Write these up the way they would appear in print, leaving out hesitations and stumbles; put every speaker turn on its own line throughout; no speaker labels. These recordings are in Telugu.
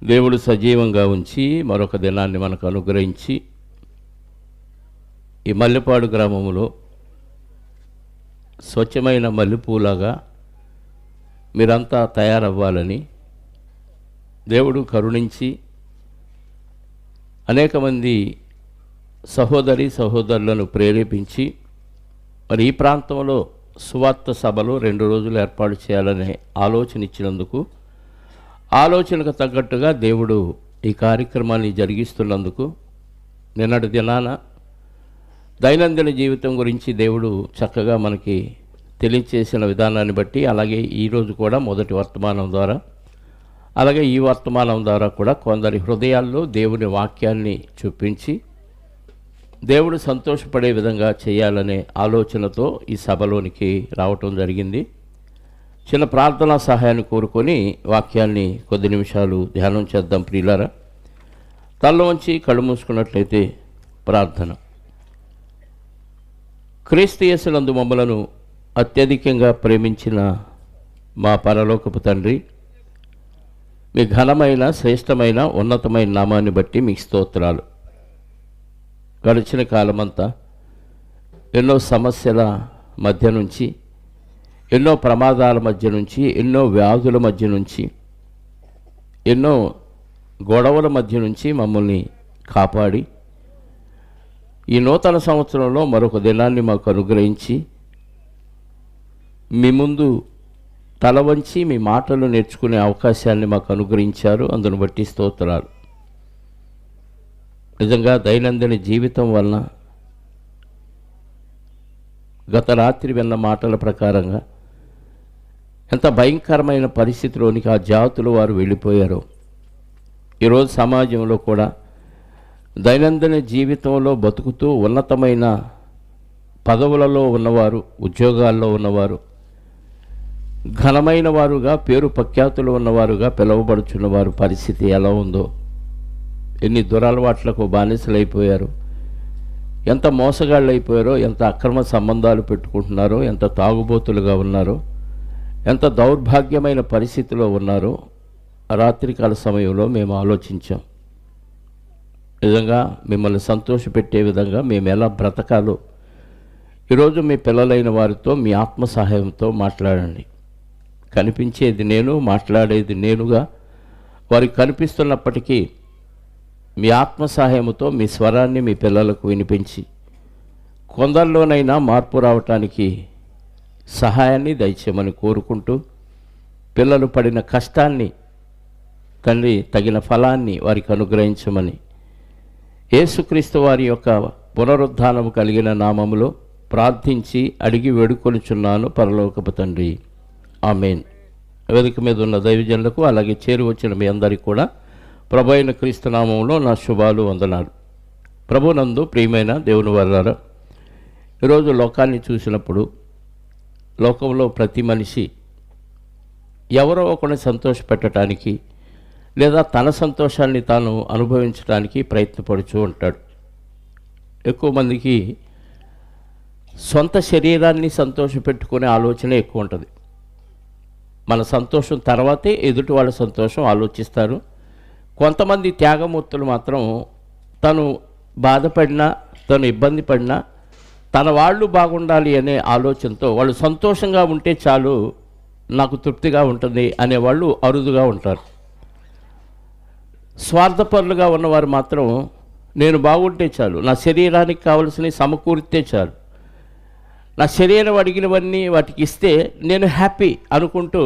దేవుడు సజీవంగా ఉంచి మరొక దినాన్ని మనకు అనుగ్రహించి ఈ మల్లెపాడు గ్రామంలో స్వచ్ఛమైన మల్లెపూలాగా మీరంతా తయారవ్వాలని దేవుడు కరుణించి అనేక మంది సహోదరులను ప్రేరేపించి మరి ఈ ప్రాంతంలో సువార్త సభలు 2 రోజులు ఏర్పాటు చేయాలనే ఆలోచన ఇచ్చినందుకు, ఆలోచనకు తగ్గట్టుగా దేవుడు ఈ కార్యక్రమాన్ని జరిగిస్తున్నందుకు, నిన్నటి దినాన దైనందిన జీవితం గురించి దేవుడు చక్కగా మనకి తెలియచేసిన విధానాన్ని బట్టి, అలాగే ఈరోజు కూడా మొదటి వర్తమానం ద్వారా, అలాగే ఈ వర్తమానం ద్వారా కూడా కొందరి హృదయాల్లో దేవుని వాక్యాన్ని చూపించి దేవుడు సంతోషపడే విధంగా చేయాలనే ఆలోచనతో ఈ సభలోనికి రావటం జరిగింది. చిన్న ప్రార్థనా సహాయాన్ని కోరుకొని వాక్యాన్ని కొద్ది నిమిషాలు ధ్యానం చేద్దాం. ప్రియులారా, తల వంచి కళ్ళు మూసుకున్నట్లయితే ప్రార్థన. క్రీస్తు యేసునందు మమ్మలను అత్యధికంగా ప్రేమించిన మా పరలోకపు తండ్రి, మీ ఘనమైన, శ్రేష్టమైన, ఉన్నతమైన నామాన్ని బట్టి మీకు స్తోత్రాలు. గడిచిన కాలమంతా ఎన్నో సమస్యల మధ్య నుంచి, ఎన్నో ప్రమాదాల మధ్య నుంచి, ఎన్నో వ్యాధుల మధ్య నుంచి, ఎన్నో గొడవల మధ్య నుంచి మమ్మల్ని కాపాడి ఈ నూతన సంవత్సరంలో మరొక దినాన్ని మాకు అనుగ్రహించి మీ ముందు తల వంచి మీ మాటలు నేర్చుకునే అవకాశాన్ని మాకు అనుగ్రహించారు. అందును బట్టి స్తోత్రాలు. నిజంగా దైనందిన జీవితం వలన గత రాత్రి విన్న మాటల ప్రకారంగా ఎంత భయంకరమైన పరిస్థితిలోనికి ఆ జాతులు వారు వెళ్ళిపోయారో, ఈరోజు సమాజంలో కూడా దైనందిన జీవితంలో బతుకుతూ ఉన్నతమైన పదవులలో ఉన్నవారు, ఉద్యోగాల్లో ఉన్నవారు, ఘనమైన వారుగా, పేరు ప్రఖ్యాతులు ఉన్నవారుగా పిలువబడుచున్నవారు పరిస్థితి ఎలా ఉందో, ఎన్ని దురలవాట్లకు బానిసలైపోయారు, ఎంత మోసగాళ్ళు అయిపోయారో, ఎంత అక్రమ సంబంధాలు పెట్టుకుంటున్నారో, ఎంత తాగుబోతులుగా ఉన్నారో, ఎంత దౌర్భాగ్యమైన పరిస్థితిలో ఉన్నారో రాత్రికాల సమయంలో మేము ఆలోచించాం. నిజంగా మిమ్మల్ని సంతోషపెట్టే విధంగా మేము ఎలా బ్రతకాలో ఈరోజు మీ పిల్లలైన వారితో మీ ఆత్మ సహాయంతో మాట్లాడండి. కనిపించేది నేను, మాట్లాడేది నేనుగా వారికి కనిపిస్తున్నప్పటికీ మీ ఆత్మ సహాయంతో మీ స్వరాన్ని మీ పిల్లలకు వినిపించి కొందరిలోనైనా మార్పు రావటానికి సహాయాన్ని దయచేయమని కోరుకుంటూ, పిల్లలు పడిన కష్టాన్ని తండ్రి తగిన ఫలాన్ని వారికి అనుగ్రహించమని యేసుక్రీస్తు వారి యొక్క పునరుద్ధానము కలిగిన నామములో ప్రార్థించి అడిగి వేడుకొనుచున్నాను పరలోకపు తండ్రి, ఆమేన్. వేదిక మీద ఉన్న దైవజనులకు, అలాగే చేరి వచ్చిన మీ అందరికీ కూడా ప్రభు అయిన క్రీస్తు నామంలో నా శుభాలు, వందనాలు. ప్రభునందు ప్రియమైన దేవుని వారలారా, ఈరోజు లోకాన్ని చూసినప్పుడు లోకంలో ప్రతి మనిషి ఎవరో ఒకరిని సంతోషపెట్టడానికి లేదా తన సంతోషాన్ని తాను అనుభవించడానికి ప్రయత్నపడుతూ ఉంటాడు. ఎక్కువ మందికి సొంత శరీరాన్ని సంతోషపెట్టుకునే ఆలోచన ఎక్కువ ఉంటుంది. మన సంతోషం తర్వాతే ఎదుటి వాళ్ళ సంతోషం ఆలోచిస్తారు. కొంతమంది త్యాగమూర్తులు మాత్రం తను బాధపడినా, తను ఇబ్బంది పడినా తన వాళ్ళు బాగుండాలి అనే ఆలోచనతో వాళ్ళు సంతోషంగా ఉంటే చాలు, నాకు తృప్తిగా ఉంటుంది అనేవాళ్ళు అరుదుగా ఉంటారు. స్వార్థపరులుగా ఉన్నవారు మాత్రం నేను బాగుంటే చాలు, నా శరీరానికి కావలసినవి సమకూరితే చాలు, నా శరీరం అడిగినవన్నీ వాటికి ఇస్తే నేను హ్యాపీ అనుకుంటూ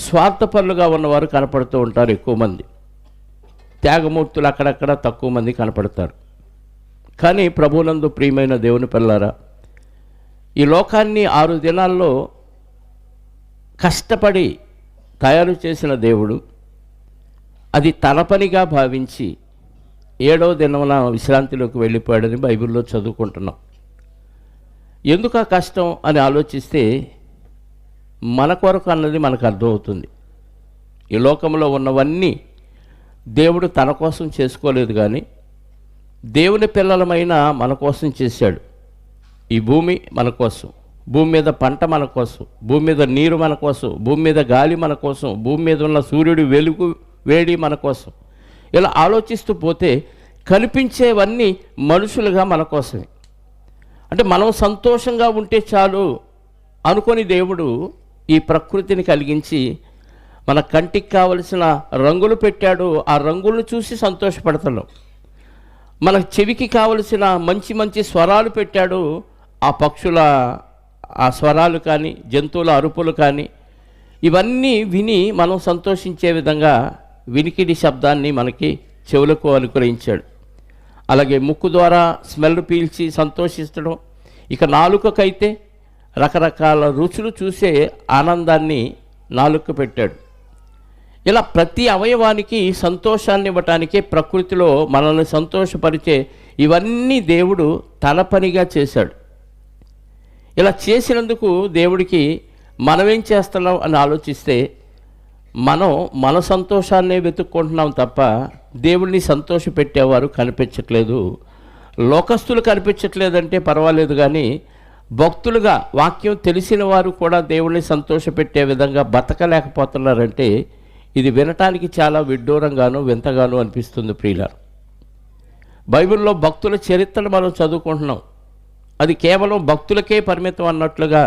స్వార్థపరులుగా ఉన్నవారు కనపడుతూ ఉంటారు ఎక్కువ మంది. త్యాగమూర్తులు అక్కడక్కడ తక్కువ మంది కనపడతారు. కానీ ప్రభునందు ప్రియమైన దేవుని పిల్లారా, ఈ లోకాన్ని 6 దినాల్లో కష్టపడి తయారు చేసిన దేవుడు అది తన పనిగా భావించి 7వ దినమున విశ్రాంతిలోకి వెళ్ళిపోయాడని బైబిల్లో చదువుకుంటున్నాం. ఎందుకు ఆ కష్టం అని ఆలోచిస్తే మన కొరకు అన్నది మనకు అర్థమవుతుంది. ఈ లోకంలో ఉన్నవన్నీ దేవుడు తన కోసం చేసుకోలేదు, కానీ దేవుని పిల్లలమైన మన కోసం చేశాడు. ఈ భూమి మన కోసం, భూమి మీద పంట మన కోసం, భూమి మీద నీరు మన కోసం, భూమి మీద గాలి మన కోసం, భూమి మీద ఉన్న సూర్యుడి వెలుగు వేడి మన కోసం. ఇలా ఆలోచిస్తూ పోతే కనిపించేవన్నీ మనుషులుగా మన కోసమే. అంటే మనం సంతోషంగా ఉంటే చాలు అనుకొని దేవుడు ఈ ప్రకృతిని కలిగించి మన కంటికి కావలసిన రంగులు పెట్టాడు. ఆ రంగులను చూసి సంతోషపడుతున్నాం. మన చెవికి కావలసిన మంచి మంచి స్వరాలు పెట్టాడు. ఆ పక్షుల ఆ స్వరాలు కానీ, జంతువుల అరుపులు కానీ, ఇవన్నీ విని మనం సంతోషించే విధంగా వినికిడి శబ్దాన్ని మనకి చెవులకు అనుగ్రహించాడు. అలాగే ముక్కు ద్వారా స్మెల్ పీల్చి సంతోషించడం. ఇక నాలుకకైతే రకరకాల రుచులు చూసే ఆనందాన్ని నాలుక పెట్టాడు. ఇలా ప్రతి అవయవానికి సంతోషాన్ని ఇవ్వటానికే ప్రకృతిలో మనల్ని సంతోషపరిచే ఇవన్నీ దేవుడు తన పనిగా చేశాడు. ఇలా చేసినందుకు దేవుడికి మనమేం చేస్తున్నాం అని ఆలోచిస్తే మనం మన సంతోషాన్నే వెతుక్కుంటున్నాం తప్ప దేవుడిని సంతోషపెట్టేవారు కనిపించట్లేదు. లోకస్తులు కనిపించట్లేదంటే పర్వాలేదు, కానీ భక్తులుగా వాక్యం తెలిసిన వారు కూడా దేవుడిని సంతోషపెట్టే విధంగా బతకలేకపోతున్నారంటే ఇది వినటానికి చాలా విడ్డూరంగాను వింతగాను అనిపిస్తుంది ప్రియులారా. బైబిల్లో భక్తుల చరిత్రను మనం చదువుకుంటున్నాం. అది కేవలం భక్తులకే పరిమితం అన్నట్లుగా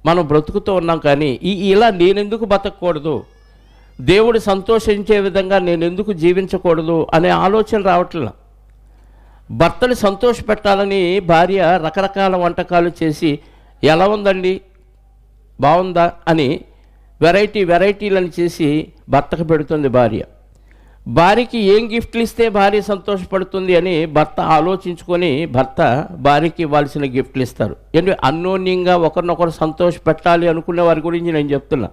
మనం బ్రతుకుతూ ఉన్నాం. కానీ ఇలా నేనెందుకు బతకూడదు, దేవుడు సంతోషించే విధంగా నేనెందుకు జీవించకూడదు అనే ఆలోచన రావట్లా. భర్తని సంతోషపెట్టాలని భార్య రకరకాల వంటకాలు చేసి ఎలా ఉందండి, బాగుందా అని వెరైటీలను చేసి భర్తకు పెడుతుంది భార్య. భార్యకి ఏం గిఫ్ట్లు ఇస్తే భార్య సంతోషపడుతుంది అని భర్త ఆలోచించుకొని భర్త భార్యకి ఇవ్వాల్సిన గిఫ్ట్లు ఇస్తారు. ఎందుకంటే అన్యోన్యంగా ఒకరినొకరు సంతోషపెట్టాలి అనుకునే వారి గురించి నేను చెప్తున్నా.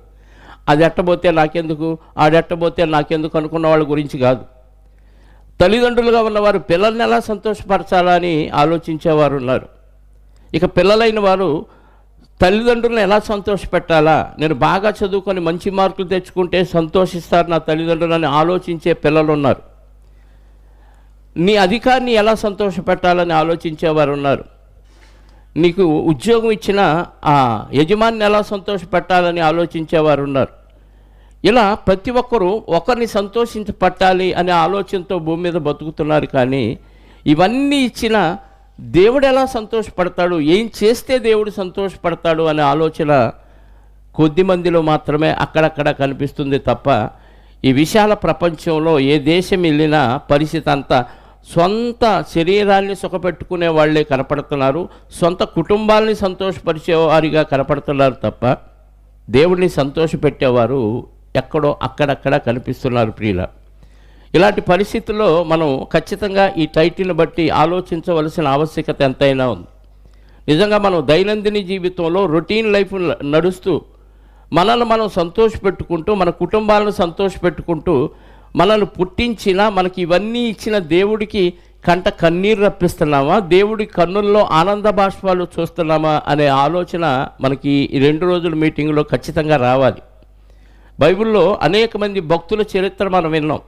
అది ఎట్టబోతే నాకెందుకు, ఆడెట్టబోతే నాకెందుకు అనుకున్న వాళ్ళ గురించి కాదు. తల్లిదండ్రులుగా ఉన్నవారు పిల్లల్ని ఎలా సంతోషపరచాలా అని ఆలోచించేవారు ఉన్నారు. ఇక పిల్లలైన వారు తల్లిదండ్రులను ఎలా సంతోషపెట్టాలా, నేను బాగా చదువుకొని మంచి మార్కులు తెచ్చుకుంటే సంతోషిస్తారు నా తల్లిదండ్రులని ఆలోచించే పిల్లలు ఉన్నారు. నీ అధికారిని ఎలా సంతోషపెట్టాలని ఆలోచించేవారు ఉన్నారు. నీకు ఉద్యోగం ఇచ్చిన ఆ యజమానిని ఎలా సంతోషపెట్టాలని ఆలోచించేవారు ఉన్నారు. ఇలా ప్రతి ఒక్కరూ ఒకరిని సంతోషించపట్టాలి అనే ఆలోచనతో భూమి మీద బతుకుతున్నారు. కానీ ఇవన్నీ ఇచ్చిన దేవుడు ఎలా సంతోషపడతాడు, ఏం చేస్తే దేవుడు సంతోషపడతాడు అనే ఆలోచన కొద్ది మందిలో మాత్రమే అక్కడక్కడ కనిపిస్తుంది తప్ప ఈ విశాల ప్రపంచంలో ఏ దేశం వెళ్ళినా పరిస్థితి అంతా సొంత శరీరాన్ని సుఖపెట్టుకునే వాళ్ళే కనపడుతున్నారు, సొంత కుటుంబాలని సంతోషపరిచేవారిగా కనపడుతున్నారు తప్ప దేవుడిని సంతోషపెట్టేవారు ఎక్కడో అక్కడక్కడ కనిపిస్తున్నారు ప్రియుల. ఇలాంటి పరిస్థితుల్లో మనం ఖచ్చితంగా ఈ టైటిల్ని బట్టి ఆలోచించవలసిన ఆవశ్యకత ఎంతైనా ఉంది. నిజంగా మనం దైనందిన జీవితంలో రొటీన్ లైఫ్ నడుస్తూ మనల్ని మనం సంతోషపెట్టుకుంటూ మన కుటుంబాలను సంతోషపెట్టుకుంటూ మనల్ని పుట్టించిన మనకి ఇవన్నీ ఇచ్చిన దేవుడికి కంట కన్నీరు రప్పిస్తున్నామా, దేవుడి కన్నుల్లో ఆనంద బాష్పాలు చూస్తున్నామా అనే ఆలోచన మనకి ఈ 2 రోజుల మీటింగ్లో ఖచ్చితంగా రావాలి. బైబిల్లో అనేక మంది భక్తుల చరిత్ర మనం విన్నాం.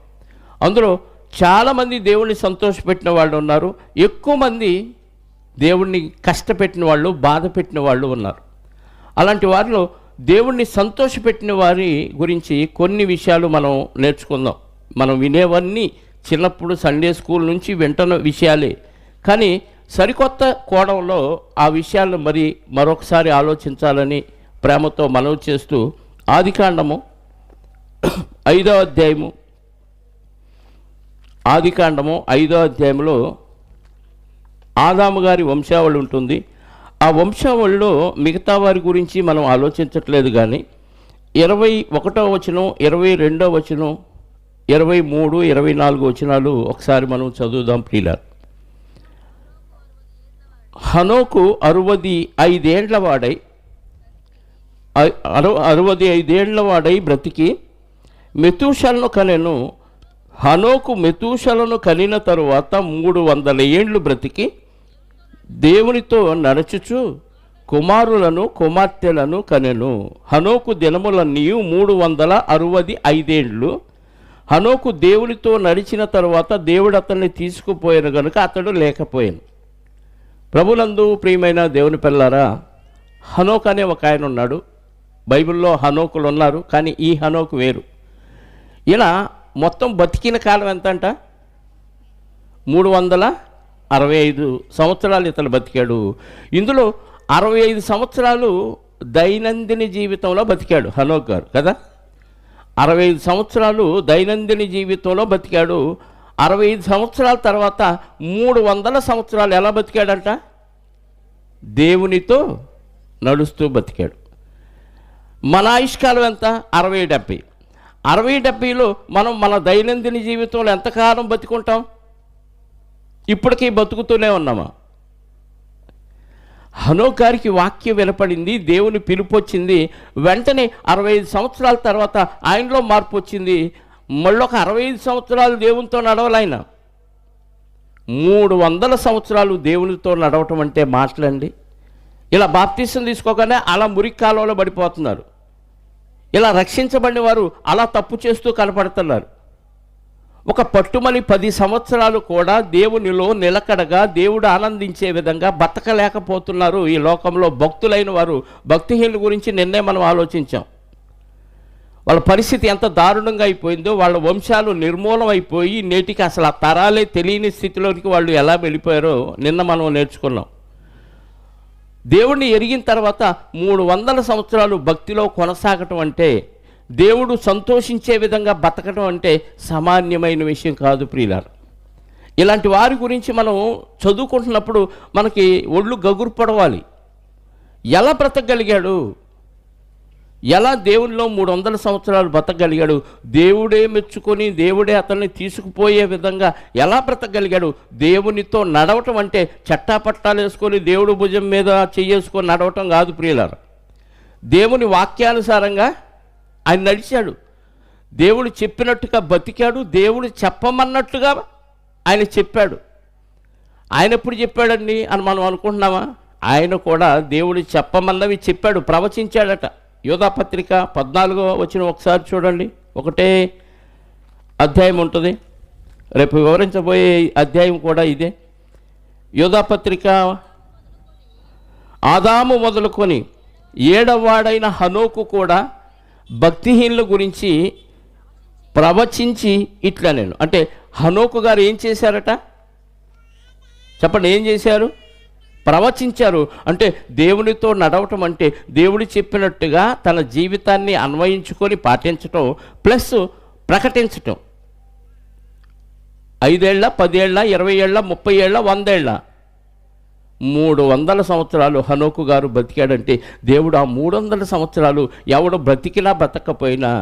అందులో చాలామంది దేవుణ్ణి సంతోషపెట్టిన వాళ్ళు ఉన్నారు, ఎక్కువ మంది దేవుణ్ణి కష్టపెట్టిన వాళ్ళు, బాధ పెట్టిన వాళ్ళు ఉన్నారు. అలాంటి వారిలో దేవుణ్ణి సంతోషపెట్టిన వారి గురించి కొన్ని విషయాలు మనం నేర్చుకుందాం. మనం వినేవన్నీ చిన్నప్పుడు సండే స్కూల్ నుంచి వింటున్న విషయాలే, కానీ సరికొత్త కోణంలో ఆ విషయాలను మరొకసారి ఆలోచించాలని ప్రేమతో మనవి చేస్తూ ఆదికాండము 5వ అధ్యాయము ఆదికాండము 5వ అధ్యాయంలో ఆదాము గారి వంశావళి ఉంటుంది. ఆ వంశావళిలో మిగతా వారి గురించి మనం ఆలోచించట్లేదు, కానీ 21వ వచనం, 22వ వచనం, 23, 24 వచనాలు ఒకసారి మనం చదువుదాం ప్రియులారా. హనోకు 65 ఏండ్ల వాడై బ్రతికి మెతూషలను కనెను. హనోకు మెతూషలను కనిన తరువాత 300 ఏండ్లు బ్రతికి దేవునితో నడుచుచు కుమారులను కుమార్తెలను కనెను. హనోకు దినములన్నీ 365 ఏండ్లు. హనోకు దేవునితో నడిచిన తరువాత దేవుడు అతన్ని తీసుకుపోయాను కనుక అతడు లేకపోయాను. ప్రభునందు ప్రియమైన దేవుని పిల్లారా, హనోకు అనే ఒక ఆయన ఉన్నాడు. బైబిల్లో హనోకులు ఉన్నారు, కానీ ఈ హనోకు వేరు. ఇలా మొత్తం బతికిన కాలం ఎంత అంట? 365 సంవత్సరాలు ఇతను బతికాడు. ఇందులో 65 సంవత్సరాలు దైనందిన జీవితంలో బతికాడు హనోక్ గారు కదా. 65 సంవత్సరాలు దైనందిన జీవితంలో బతికాడు. 65 సంవత్సరాల తర్వాత 300 సంవత్సరాలు ఎలా బతికాడంట? దేవునితో నడుస్తూ బతికాడు. మన ఆయుష్కాలం ఎంత? 60-70. 60-70లో మనం మన దైనందిన జీవితంలో ఎంతకాలం బతికుంటాం? ఇప్పటికీ బతుకుతూనే ఉన్నామా? హనోక్ గారికి వాక్యం వినపడింది, దేవుని పిలుపు వచ్చింది. వెంటనే 65 సంవత్సరాల తర్వాత ఆయనలో మార్పు వచ్చింది. మళ్ళొక 65 సంవత్సరాలు దేవునితో నడవాలైన. 300 సంవత్సరాలు దేవునితో నడవటం అంటే మాటలండి. ఇలా బాప్తీసం తీసుకోగానే అలా మురికి కాలంలో పడిపోతున్నారు. ఇలా రక్షించబడిన వారు అలా తప్పు చేస్తూ కనపడుతున్నారు. ఒక పట్టుమని 10 సంవత్సరాలు కూడా దేవునిలో నిలకడగా దేవుడు ఆనందించే విధంగా బతకలేకపోతున్నారు ఈ లోకంలో భక్తులైన వారు. భక్తిహీనుల గురించి నిన్నే మనం ఆలోచించాం. వాళ్ళ పరిస్థితి ఎంత దారుణంగా అయిపోయిందో, వాళ్ళ వంశాలు నిర్మూలం అయిపోయి నేటికి అసలు ఆ తరాలే తెలియని స్థితిలోనికి వాళ్ళు ఎలా వెళ్ళిపోయారో నిన్న మనం నేర్చుకున్నాం. దేవుణ్ణి ఎరిగిన తర్వాత 300 సంవత్సరాలు భక్తిలో కొనసాగటం అంటే, దేవుడు సంతోషించే విధంగా బతకడం అంటే సామాన్యమైన విషయం కాదు ప్రియులారా. ఇలాంటి వారి గురించి మనం చదువుకుంటున్నప్పుడు మనకి ఒళ్ళు గగురు పడవాలి. ఎలా బ్రతకగలిగాడు? ఎలా దేవునిలో 300 సంవత్సరాలు బతకగలిగాడు? దేవుడే మెచ్చుకొని దేవుడే అతన్ని తీసుకుపోయే విధంగా ఎలా బ్రతకగలిగాడు? దేవునితో నడవటం అంటే చట్టాపట్టాలు వేసుకొని దేవుడు భుజం మీద చెయ్యేసుకొని నడవటం కాదు ప్రియులారా. దేవుని వాక్యానుసారంగా ఆయన నడిచాడు. దేవుడు చెప్పినట్టుగా బతికాడు. దేవుడు చెప్పమన్నట్టుగా ఆయన చెప్పాడు. ఆయన ఎప్పుడు చెప్పాడండి అని మనం అనుకుంటున్నామా? ఆయన కూడా దేవుడు చెప్పమన్నవి చెప్పాడు, ప్రవచించాడట. యోధాపత్రిక 14వ వచనం ఒకసారి చూడండి. ఒకటే అధ్యాయం ఉంటుంది, రేపు వివరించబోయే అధ్యాయం కూడా ఇదే. యోధాపత్రిక ఆదాము మొదలుకొని 7వ వాడైన హనోకు కూడా భక్తిహీనుల గురించి ప్రవచించి ఇట్లా నేను అంటే హనోకు గారు ఏం చేశారట చెప్పండి? ఏం చేశారు? ప్రవచించారు. అంటే దేవునితో నడవటం అంటే దేవుడు చెప్పినట్టుగా తన జీవితాన్ని అన్వయించుకొని పాటించటం ప్లస్ ప్రకటించటం. 5 ఏళ్ళ, 10 ఏళ్ళ, 20 ఏళ్ళ, 30 ఏళ్ళ, 100 ఏళ్ళ, 300 సంవత్సరాలు హనోకు గారు బతికాడంటే దేవుడు ఆ 300 సంవత్సరాలు ఎవడు బ్రతికినా బ్రతకపోయినా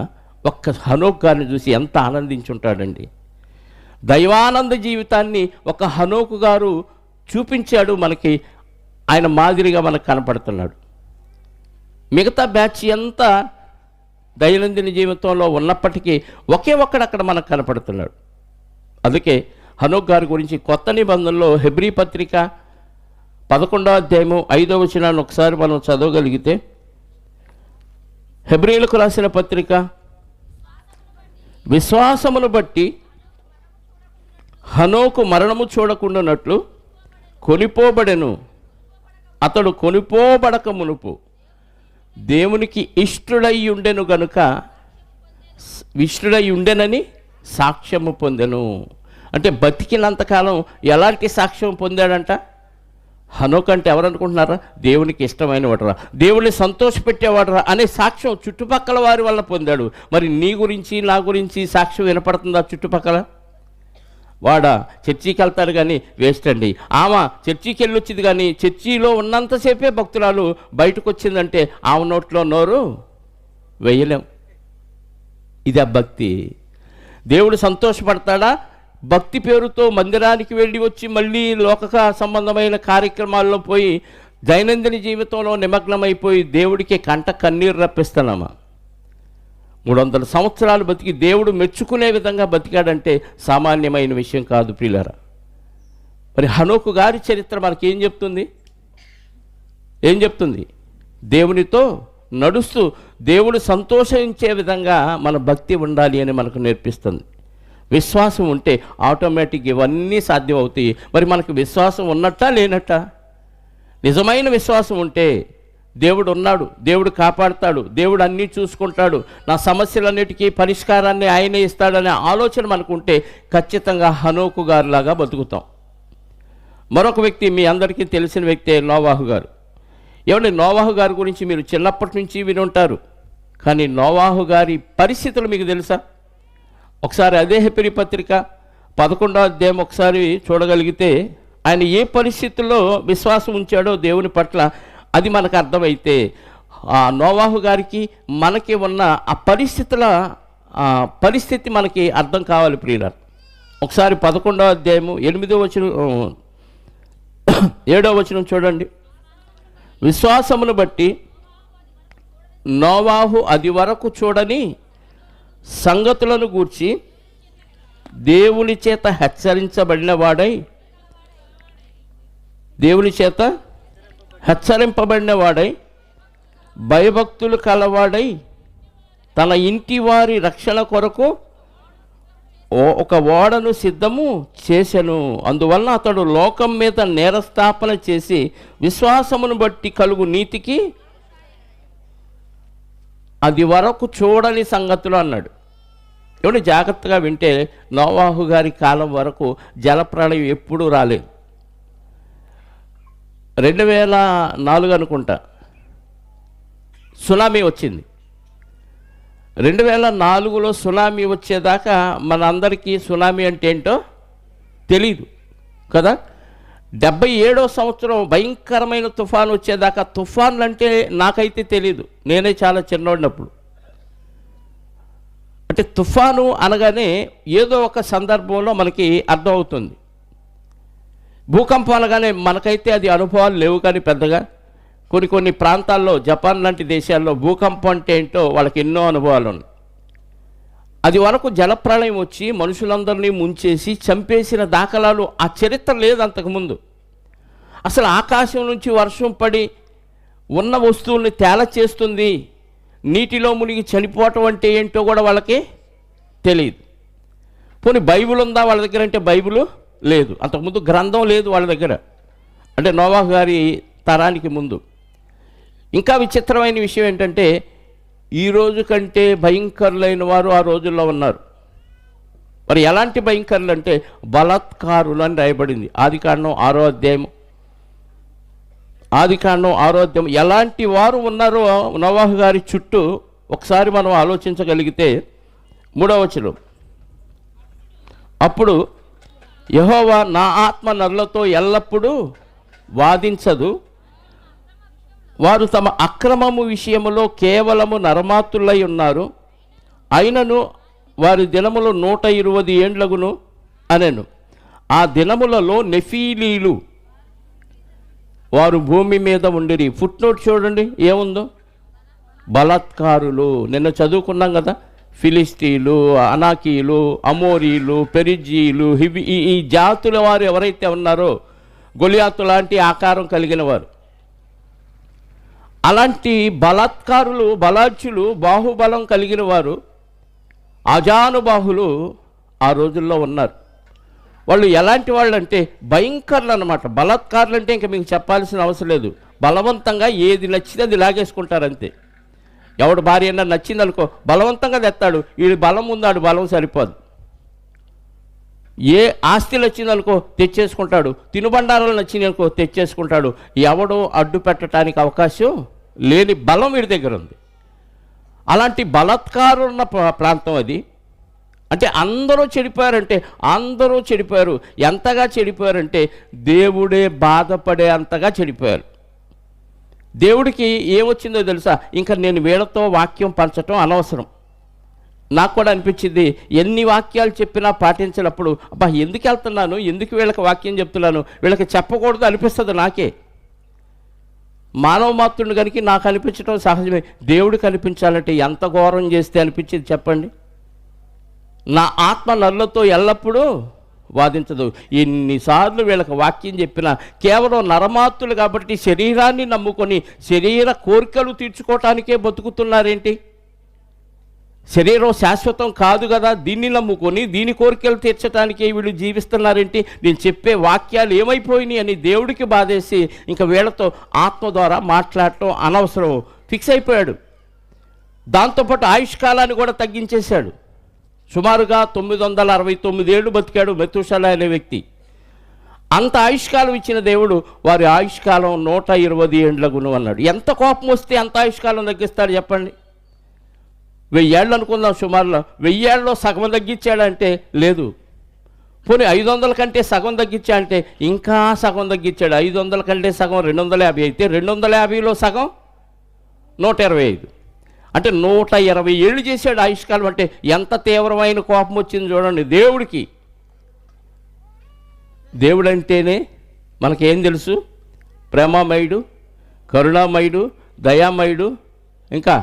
ఒక్క హనోకు గారిని చూసి ఎంత ఆనందించుంటాడండి. దైవానంద జీవితాన్ని ఒక హనోకు గారు చూపించాడు మనకి. ఆయన మాదిరిగా మనకు కనపడుతున్నాడు. మిగతా బ్యాచ్ అంతా దైనందిన జీవితంలో ఉన్నప్పటికీ ఒకే ఒక్కడు అక్కడ మనకు కనపడుతున్నాడు. అందుకే హనోకు గారి గురించి కొత్త నిబంధనలో హెబ్రీ పత్రిక 11వ అధ్యాయము 5వ వచనాన్ని ఒకసారి మనం చదవగలిగితే, హెబ్రీలకు రాసిన పత్రిక, విశ్వాసమును బట్టి హనోకు మరణము చూడకుండానట్లు కొనిపోబడెను. అతడు కొనిపోబడక మునుపు దేవునికి ఇష్టుడై ఉండెను గనుక ఇష్టుడై ఉండెనని సాక్ష్యము పొందెను. అంటే బతికినంతకాలం ఎలాంటి సాక్ష్యం పొందాడంట? హనోక్ అంటే ఎవరనుకుంటున్నారా? దేవునికి ఇష్టమైన వాడరా, దేవుని సంతోషపెట్టేవాడరా అనే సాక్ష్యం చుట్టుపక్కల వారి వల్ల పొందాడు. మరి నీ గురించి నా గురించి సాక్ష్యం వినపడుతుందా చుట్టుపక్కల? వాడా చర్చికి వెళ్తాడు కానీ వేస్ట్ అండి, ఆమె చర్చికి వెళ్ళొచ్చింది కానీ చర్చిలో ఉన్నంతసేపే భక్తురాలు బయటకు వచ్చిందంటే ఆమె నోట్లో నోరు వేయలేం. ఇది ఆ భక్తి. దేవుడు సంతోషపడతాడా? భక్తి పేరుతో మందిరానికి వెళ్ళి వచ్చి మళ్ళీ లోక సంబంధమైన కార్యక్రమాల్లో పోయి దైనందిన జీవితంలో నిమగ్నమైపోయి దేవుడికి కంట కన్నీరు రప్పిస్తున్నామా? 300 సంవత్సరాలు బతికి దేవుడు మెచ్చుకునే విధంగా బతికాడంటే సామాన్యమైన విషయం కాదు ప్రియులారా. మరి హనోకు గారి చరిత్ర మనకేం చెప్తుంది? ఏం చెప్తుంది? దేవునితో నడుస్తూ దేవుడు సంతోషించే విధంగా మన భక్తి ఉండాలి అని మనకు నేర్పిస్తుంది. విశ్వాసం ఉంటే ఆటోమేటిక్ ఇవన్నీ సాధ్యం అవుతాయి. మరి మనకు విశ్వాసం ఉన్నట్టా లేనట్టా? నిజమైన విశ్వాసం ఉంటే దేవుడు ఉన్నాడు, దేవుడు కాపాడుతాడు, దేవుడు అన్నీ చూసుకుంటాడు, నా సమస్యలన్నిటికీ పరిష్కారాన్ని ఆయనే ఇస్తాడనే ఆలోచన మనకుంటే ఖచ్చితంగా హనోకు గారిలాగా బతుకుతాం. మరొక వ్యక్తి మీ అందరికీ తెలిసిన వ్యక్తే నోవాహు గారు. ఏమంటే నోవాహు గారి గురించి మీరు చిన్నప్పటి నుంచి విని ఉంటారు, కానీ నోవాహు గారి పరిస్థితులు మీకు తెలుసా? ఒకసారి అదే హెబ్రీ పత్రిక 11వ అధ్యాయం ఒకసారి చూడగలిగితే ఆయన ఏ పరిస్థితుల్లో విశ్వాసం ఉంచాడో దేవుని పట్ల అది మనకు అర్థమైతే ఆ నోవాహు గారికి మనకి ఉన్న ఆ పరిస్థితి మనకి అర్థం కావాలి ప్రియులారా. ఒకసారి 11వ అధ్యాయము 7వ వచనం చూడండి. విశ్వాసమును బట్టి నోవాహు అది వరకు చూడని సంగతులను గూర్చి దేవుని చేత హెచ్చరింపబడిన వాడై భయభక్తులు కలవాడై తన ఇంటి వారి రక్షణ కొరకు ఒక ఓడను సిద్ధము చేసెను. అందువల్ల అతడు లోకం మీద నేరస్థాపన చేసి విశ్వాసమును బట్టి కలుగు నీతికి అది వరకు చూడని సంగతులు అన్నాడు. ఏమంటే జాగ్రత్తగా వింటే నోవాహు గారి కాలం వరకు జలప్రళయం ఎప్పుడూ రాలేదు. 2004 అనుకుంటా సునామీ వచ్చింది. 2004లో సునామీ వచ్చేదాకా మన అందరికీ సునామీ అంటే ఏంటో తెలీదు కదా. 77వ సంవత్సరం భయంకరమైన తుఫాను వచ్చేదాకా తుఫాన్లు అంటే నాకైతే తెలీదు, నేనే చాలా చిన్నోడినప్పుడు. అంటే తుఫాను అనగానే ఏదో ఒక సందర్భంలో మనకి అర్థమవుతుంది. భూకంపం అనగానే మనకైతే అది అనుభవాలు లేవు, కానీ పెద్దగా కొన్ని ప్రాంతాల్లో జపాన్ లాంటి దేశాల్లో భూకంపం అంటే ఏంటో వాళ్ళకి ఎన్నో అనుభవాలు ఉన్నాయి. అది వరకు జలప్రళయం వచ్చి మనుషులందరినీ ముంచేసి చంపేసిన దాఖలాలు ఆ చరిత్ర లేదు అంతకుముందు. అసలు ఆకాశం నుంచి వర్షం పడి ఉన్న వస్తువుల్ని తేల చేస్తుంది, నీటిలో మునిగి చనిపోవటం అంటే ఏంటో కూడా వాళ్ళకి తెలియదు. పోనీ బైబిల్ ఉందా వాళ్ళ దగ్గర అంటే బైబిల్ లేదు, అంతకుముందు గ్రంథం లేదు వాళ్ళ దగ్గర, అంటే నోవాహు గారి తరానికి ముందు. ఇంకా విచిత్రమైన విషయం ఏంటంటే ఈ రోజు కంటే భయంకరులైన వారు ఆ రోజుల్లో ఉన్నారు. మరి ఎలాంటి భయంకరులు అంటే బలాత్కారులు అని రాయబడింది ఆదికాండం 6వ అధ్యాయం. ఎలాంటి వారు ఉన్నారో నోవాహు గారి చుట్టూ ఒకసారి మనం ఆలోచించగలిగితే 3వ వచనం, అప్పుడు యెహోవా నా ఆత్మ నరులతో ఎల్లప్పుడూ వాదించదు, వారు తమ అక్రమము విషయములో కేవలము నరమాతులై ఉన్నారు, అయినను వారి దినములు 120 ఏండ్లగును అనెను. ఆ దినములలో నెఫీలీలు వారు భూమి మీద ఉండిరి. ఫుట్నోట్ చూడండి ఏముందో, బలాత్కారులు. నిన్న చదువుకున్నాం కదా, ఫిలిస్తీన్లు, అనాకీలు, అమోరీలు, పెరిజీలు, ఈ జాతుల వారు ఎవరైతే ఉన్నారో గొలియాతు లాంటి ఆకారం కలిగిన వారు, అలాంటి బలాత్కారులు, బలాఢ్యులు, బాహుబలం కలిగిన వారు, అజానుబాహులు ఆ రోజుల్లో ఉన్నారు. వాళ్ళు ఎలాంటి వాళ్ళు అంటే భయంకరులు అన్నమాట. బలాత్కారులు అంటే ఇంకా మీకు చెప్పాల్సిన అవసరం లేదు, బలవంతంగా ఏది నచ్చితే అది లాగేసుకుంటారంతే. ఎవడు భార్య అన్నా నచ్చింది అనుకో బలవంతంగా తెస్తాడు, వీడి బలం ఉందాడు, బలం సరిపోదు. ఏ ఆస్తిలు వచ్చిందనుకో తెచ్చేసుకుంటాడు, తినుబండారాలు నచ్చింది అనుకో తెచ్చేసుకుంటాడు. ఎవడో అడ్డు పెట్టడానికి అవకాశం లేని బలం వీడి దగ్గర ఉంది. అలాంటి బలాత్కారం ఉన్న ప్రాంతం అది. అంటే అందరూ చెడిపోయారు. ఎంతగా చెడిపోయారంటే దేవుడే బాధపడే అంతగా చెడిపోయారు. దేవుడికి ఏమొచ్చిందో తెలుసా, ఇంకా నేను వీళ్ళతో వాక్యం పంచటం అనవసరం. నాకు కూడా అనిపించింది, ఎన్ని వాక్యాలు చెప్పినా పాటించినప్పుడు అబ్బా ఎందుకు వెళ్తున్నాను, ఎందుకు వీళ్ళకి వాక్యం చెప్తున్నాను, వీళ్ళకి చెప్పకూడదు అనిపిస్తుంది నాకే. మానవ మాతృని కనుక నాకు అనిపించడం సహజమే, దేవుడికి అనిపించాలంటే ఎంత ఘోరం చేస్తే అనిపించింది చెప్పండి. నా ఆత్మ నరులతో ఎల్లప్పుడూ వాదించదు. ఎన్నిసార్లు వీళ్ళకి వాక్యం చెప్పినా కేవలం నరమాతులు కాబట్టి శరీరాన్ని నమ్ముకొని శరీర కోరికలు తీర్చుకోవటానికే బతుకుతున్నారేంటి? శరీరం శాశ్వతం కాదు కదా, దీన్ని నమ్ముకొని దీని కోరికలు తీర్చడానికి వీళ్ళు జీవిస్తున్నారేంటి, నేను చెప్పే వాక్యాలు ఏమైపోయినాయి అని దేవుడికి బాధేసి ఇంకా వీళ్ళతో ఆత్మ ద్వారా మాట్లాడటం అనవసరం ఫిక్స్ అయిపోయాడు. దాంతోపాటు ఆయుష్కాలాన్ని కూడా తగ్గించేశాడు. సుమారుగా 969 ఏళ్ళు బతికాడు మెతూషెల అనే వ్యక్తి. అంత ఆయుష్కాలం ఇచ్చిన దేవుడు వారి ఆయుష్కాలం 120 ఏండ్లగును అన్నాడు. ఎంత కోపం వస్తే అంత ఆయుష్కాలం తగ్గిస్తాడు చెప్పండి? 1000 ఏళ్ళు అనుకుందాం సుమారులో. 1000 ఏళ్ళలో సగం తగ్గించాడంటే లేదు. పోనీ 500 కంటే సగం తగ్గించాడంటే ఇంకా సగం తగ్గించాడు. 500 కంటే సగం 250 అయితే 250లో సగం 125. అంటే 120 ఏళ్ళు చేశాడు ఆయుష్కాలం. అంటే ఎంత తీవ్రమైన కోపం వచ్చింది చూడండి దేవుడికి. దేవుడంటేనే మనకేం తెలుసు? ప్రేమమయుడు, కరుణామయుడు, దయామయుడు, ఇంకా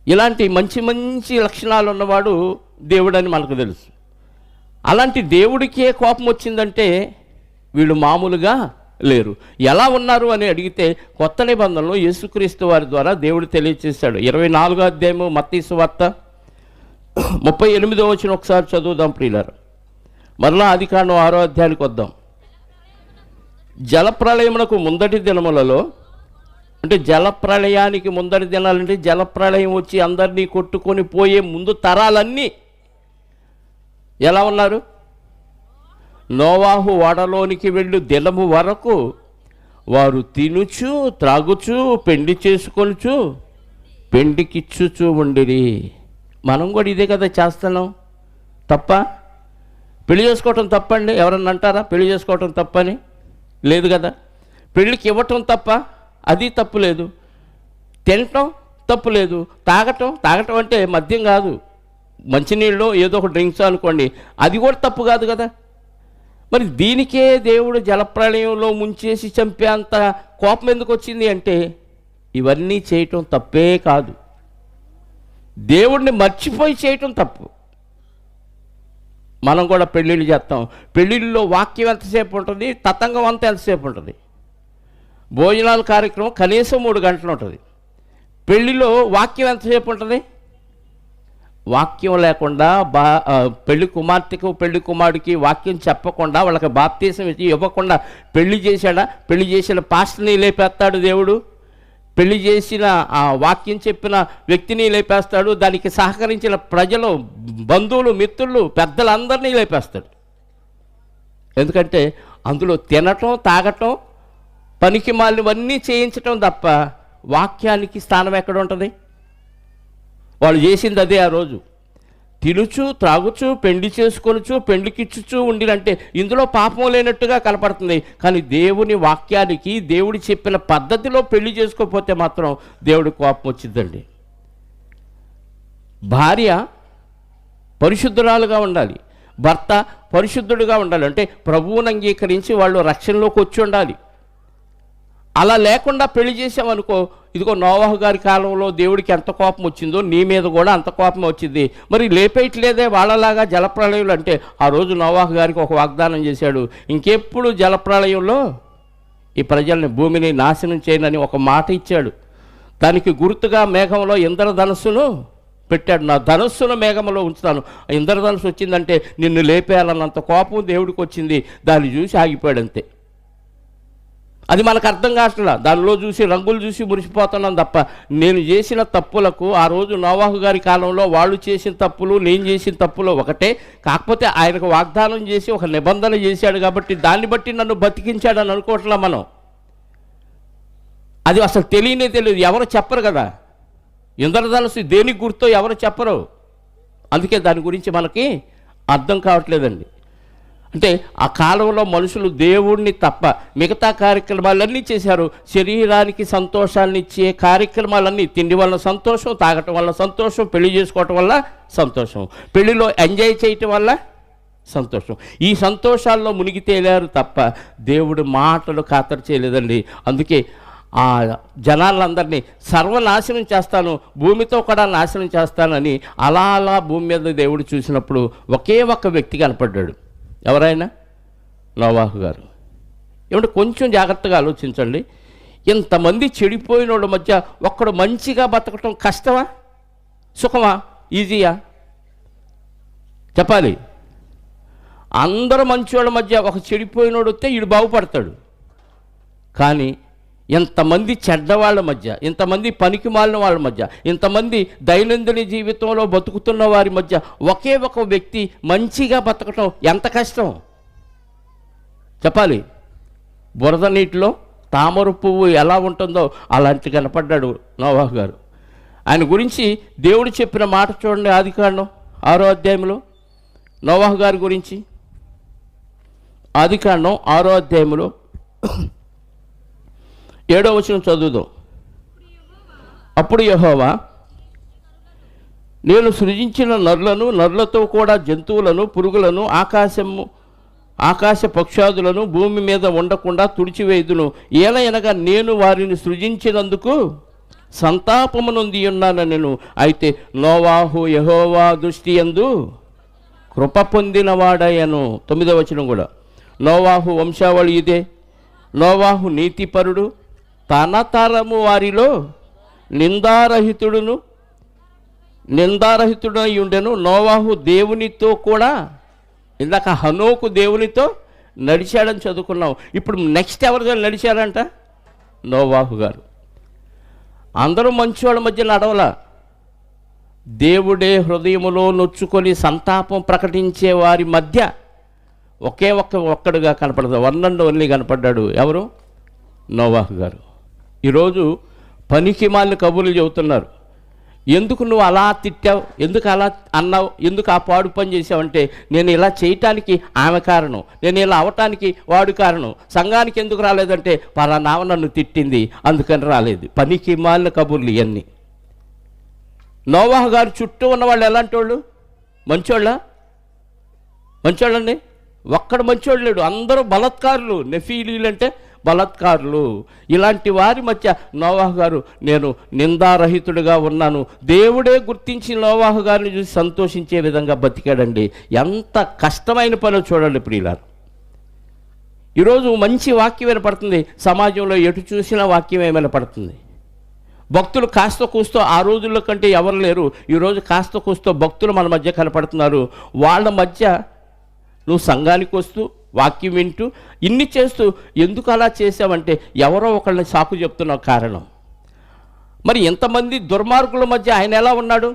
ఇలాంటి మంచి మంచి లక్షణాలు ఉన్నవాడు దేవుడని మనకు తెలుసు. అలాంటి దేవుడికే కోపం వచ్చిందంటే వీళ్ళు మామూలుగా లేరు. ఎలా ఉన్నారు అని అడిగితే కొత్త నిబంధనలో యేసుక్రీస్తు వారి ద్వారా దేవుడు తెలియచేశాడు. 24వ అధ్యాయము మత్తయి సువార్త 38వ వచనం ఒకసారి చదువుదాం ప్రియులారా. మరలా ఆదికాండం 6వ అధ్యాయానికి వద్దాం. జలప్రళయమునకు ముందటి దినములలో, అంటే జలప్రళయానికి ముందటి దినాలంటే జలప్రళయం వచ్చి అందరినీ కొట్టుకొని పోయే ముందు తరాలన్నీ ఎలా ఉన్నారు? నోవాహు ఓడలోనికి వెళ్ళు దినము వరకు వారు తినుచు త్రాగుచు పెండి చేసుకొనుచు పెండికిచ్చుచూ ఉండిరి. మనం కూడా ఇదే కదా చేస్తున్నాం. తప్ప? పెళ్లి చేసుకోవటం తప్పండి? ఎవరన్నా అంటారా పెళ్లి చేసుకోవటం తప్పని? లేదు కదా. పెళ్ళికి ఇవ్వటం తప్ప? అది తప్పు లేదు. తినటం తప్పు లేదు. తాగటం అంటే మద్యం కాదు, మంచినీళ్ళు ఏదో ఒక డ్రింక్స్ అనుకోండి, అది కూడా తప్పు కాదు కదా. మరి దీనికే దేవుడు జలప్రళయంలో ముంచేసి చంపే అంత కోపం ఎందుకు వచ్చింది అంటే ఇవన్నీ చేయటం తప్పే కాదు, దేవుడిని మర్చిపోయి చేయటం తప్పు. మనం కూడా పెళ్ళిళ్ళు చేస్తాం. పెళ్ళిళ్ళలో వాక్యం ఎంతసేపు ఉంటుంది, తతంగం అంతా ఎంతసేపు ఉంటుంది. భోజనాల కార్యక్రమం కనీసం 3 గంటలు ఉంటుంది. పెళ్ళిలో వాక్యం ఎంతసేపు ఉంటుంది? వాక్యం లేకుండా పెళ్లి కుమార్తెకు పెళ్లి కుమారుడికి వాక్యం చెప్పకుండా వాళ్ళకి బాప్తీసం ఇవ్వకుండా పెళ్లి చేశాడా? పెళ్లి చేసిన పాస్టర్ని లేపేస్తాడు దేవుడు. పెళ్లి చేసిన ఆ వాక్యం చెప్పిన వ్యక్తిని లేపేస్తాడు. దానికి సహకరించిన ప్రజలు, బంధువులు, మిత్రులు, పెద్దలందరినీ లేపేస్తాడు. ఎందుకంటే అందులో తినటం, తాగటం, పనికి మాలినవన్నీ చేయించటం తప్ప వాక్యానికి స్థానం ఎక్కడ ఉంటుంది? వాళ్ళు చేసింది అదే. ఆ రోజు తినుచు త్రాగుచు పెండి చేసుకొనుచు పెండికిచ్చుచూ ఉండినంటే ఇందులో పాపం లేనట్టుగా కనపడుతుంది. కానీ దేవుని వాక్యానికి దేవుడు చెప్పిన పద్ధతిలో పెళ్లి చేసుకోకపోతే మాత్రం దేవుడి కోపం వచ్చిందండి. భార్య పరిశుద్ధురాలుగా ఉండాలి, భర్త పరిశుద్ధుడుగా ఉండాలి. అంటే ప్రభువుని అంగీకరించి వాళ్ళు రక్షణలోకి వచ్చి ఉండాలి. అలా లేకుండా పెళ్లి చేసామనుకో, ఇదిగో నోవాహు గారి కాలంలో దేవుడికి ఎంత కోపం వచ్చిందో నీ మీద కూడా అంత కోపం వచ్చింది. మరి లేపేయట్లేదే వాళ్ళలాగా జలప్రళయంలో. అంటే ఆ రోజు నోవాహు గారికి ఒక వాగ్దానం చేశాడు, ఇంకెప్పుడు జలప్రళయంలో ఈ ప్రజల్ని, భూమిని నాశనం చేయనని ఒక మాట ఇచ్చాడు. దానికి గుర్తుగా మేఘంలో ఇంద్రధనుస్సును పెట్టాడు. నా ధనుస్సును మేఘంలో ఉంచుతాను. ఇంద్రధనుస్సు వచ్చిందంటే నిన్ను లేపేయాలన్నంత కోపం దేవుడికి వచ్చింది. దాన్ని చూసి ఆగిపోయాడు అంతే. అది మనకు అర్థం కావట్లా. దానిలో చూసి రంగులు చూసి మురిసిపోతున్నాం తప్ప నేను చేసిన తప్పులకు, ఆ రోజు నోవాహు గారి కాలంలో వాళ్ళు చేసిన తప్పులు నేను చేసిన తప్పులు ఒకటే. కాకపోతే ఆయనకు వాగ్దానం చేసి ఒక నిబంధన చేశాడు కాబట్టి దాన్ని బట్టి నన్ను బతికించాడని అనుకోవట్లా మనం. అది అసలు తెలియదు. ఎవరు చెప్పరు కదా. ఇంద్రధనుస్సు దేనికి గుర్తో ఎవరు చెప్పరు. అందుకే దాని గురించి మనకి అర్థం కావట్లేదండి. అంటే ఆ కాలంలో మనుషులు దేవుణ్ణి తప్ప మిగతా కార్యక్రమాలన్నీ చేశారు. శరీరానికి సంతోషాన్ని ఇచ్చే కార్యక్రమాలన్నీ, తిండి వల్ల సంతోషం, తాగటం వల్ల సంతోషం, పెళ్లి చేసుకోవటం వల్ల సంతోషం, పెళ్లిలో ఎంజాయ్ చేయటం వల్ల సంతోషం. ఈ సంతోషాల్లో మునిగి తేలారు తప్ప దేవుడు మాటలు ఖాతరు చేయలేదండి. అందుకే ఆ జనాలందరినీ సర్వనాశనం చేస్తాను, భూమితో కూడా నాశనం చేస్తానని అలా భూమి మీద దేవుడు చూసినప్పుడు ఒకే ఒక్క వ్యక్తి కనపడ్డాడు. ఎవరైనా? నోవాహు గారు. ఏమంటే కొంచెం జాగ్రత్తగా ఆలోచించండి. ఇంతమంది చెడిపోయిన వాళ్ళ మధ్య ఒక్కడు మంచిగా బతకటం కష్టమా? సుఖమా? ఈజీయా? చెప్పాలి. అందరూ మంచివాళ్ళ మధ్య ఒక చెడిపోయినోడు వస్తే వీడు బాగుపడతాడు. కానీ ఇంతమంది చెడ్డవాళ్ళ మధ్య, ఇంతమంది పనికి మాలిన వాళ్ళ మధ్య, ఇంతమంది దైనందిన జీవితంలో బతుకుతున్న వారి మధ్య ఒకే ఒక వ్యక్తి మంచిగా బతకటం ఎంత కష్టం చెప్పాలి. బురద నీటిలో తామర పువ్వు ఎలా ఉంటుందో అలాంటి కనపడ్డాడు నోవాహు గారు. ఆయన గురించి దేవుడు చెప్పిన మాట చూడండి, ఆదికాండం 6వ అధ్యాయంలో నోవాహు గారి గురించి. ఆదికాండం 6వ అధ్యాయంలో 7వ వచనం చదువుదాం. అప్పుడు యెహోవా, నేను సృజించిన నరులను, నరులతో కూడా జంతువులను, పురుగులను, ఆకాశ పక్షాదులను భూమి మీద ఉండకుండా తుడిచివేయుదును. ఏలయనగా నేను వారిని సృజించినందుకు సంతాపము నొంది ఉన్నానెను. అయితే నోవాహు యెహోవా దృష్టి యందు కృప పొందినవాడయను. 9వ వచనం కూడా. నోవాహు వంశావళి ఇదే. నోవాహు నీతిపరుడు, తన తరము వారిలో నిందారహితుడై ఉండెను. నోవాహు దేవునితో కూడా, ఇందాక హనోకు దేవునితో నడిచాడని చదువుకున్నాం. ఇప్పుడు నెక్స్ట్ ఎవరితో నడిచారంట? నోవాహు గారు. అందరూ మంచివాళ్ళ మధ్య నడవల. దేవుడే హృదయములో నొచ్చుకొని సంతాపం ప్రకటించే వారి మధ్య ఒక్కడుగా కనపడతాడు. వన్ అండ్ ఓన్లీ కనపడ్డాడు. ఎవరు? నోవాహు గారు. ఈరోజు పనికి మాలిన కబుర్లు చెబుతున్నారు. ఎందుకు నువ్వు అలా తిట్టావు, ఎందుకు అలా అన్నావు, ఎందుకు ఆ పాడు పని చేసావంటే, నేను ఇలా చేయటానికి ఆమె కారణం, నేను ఇలా అవటానికి వాడు కారణం. సంఘానికి ఎందుకు రాలేదంటే పలానా నన్ను తిట్టింది అందుకని రాలేదు. పనికి మాలిన కబుర్లు ఇవన్నీ. నోవాహు గారు చుట్టూ ఉన్న వాళ్ళు ఎలాంటి వాళ్ళు? మంచోళ్ళండి. ఒక్కడు మంచోళ్ళు లేడు. అందరూ బలత్కారులు. నెఫీలీలు అంటే బలత్కారులు. ఇలాంటి వారి మధ్య నోవాహు గారు నేను నిందారహితుడిగా ఉన్నాను. దేవుడే గుర్తించి నోవాహు గారిని చూసి సంతోషించే విధంగా బతికాడండి. ఎంత కష్టమైన పని చూడండి ప్రియులారు. ఈరోజు మంచి వాక్యం వినపడుతుంది. సమాజంలో ఎటు చూసినా వాక్యం వినపడుతుంది. భక్తులు కాస్త కూస్తో, ఆ రోజుల్లో కంటే ఎవరు లేరు. ఈరోజు కాస్త కూస్తో భక్తులు మన మధ్య కనపడుతున్నారు. వాళ్ళ మధ్య నువ్వు సంఘానికి వస్తూ వాక్యం వింటూ ఇన్ని చేస్తూ ఎందుకు అలా చేసావంటే ఎవరో ఒకళ్ళని సాకు చెప్తున్నావు కారణం. మరి ఎంతమంది దుర్మార్గుల మధ్య ఆయన ఎలా ఉన్నాడు?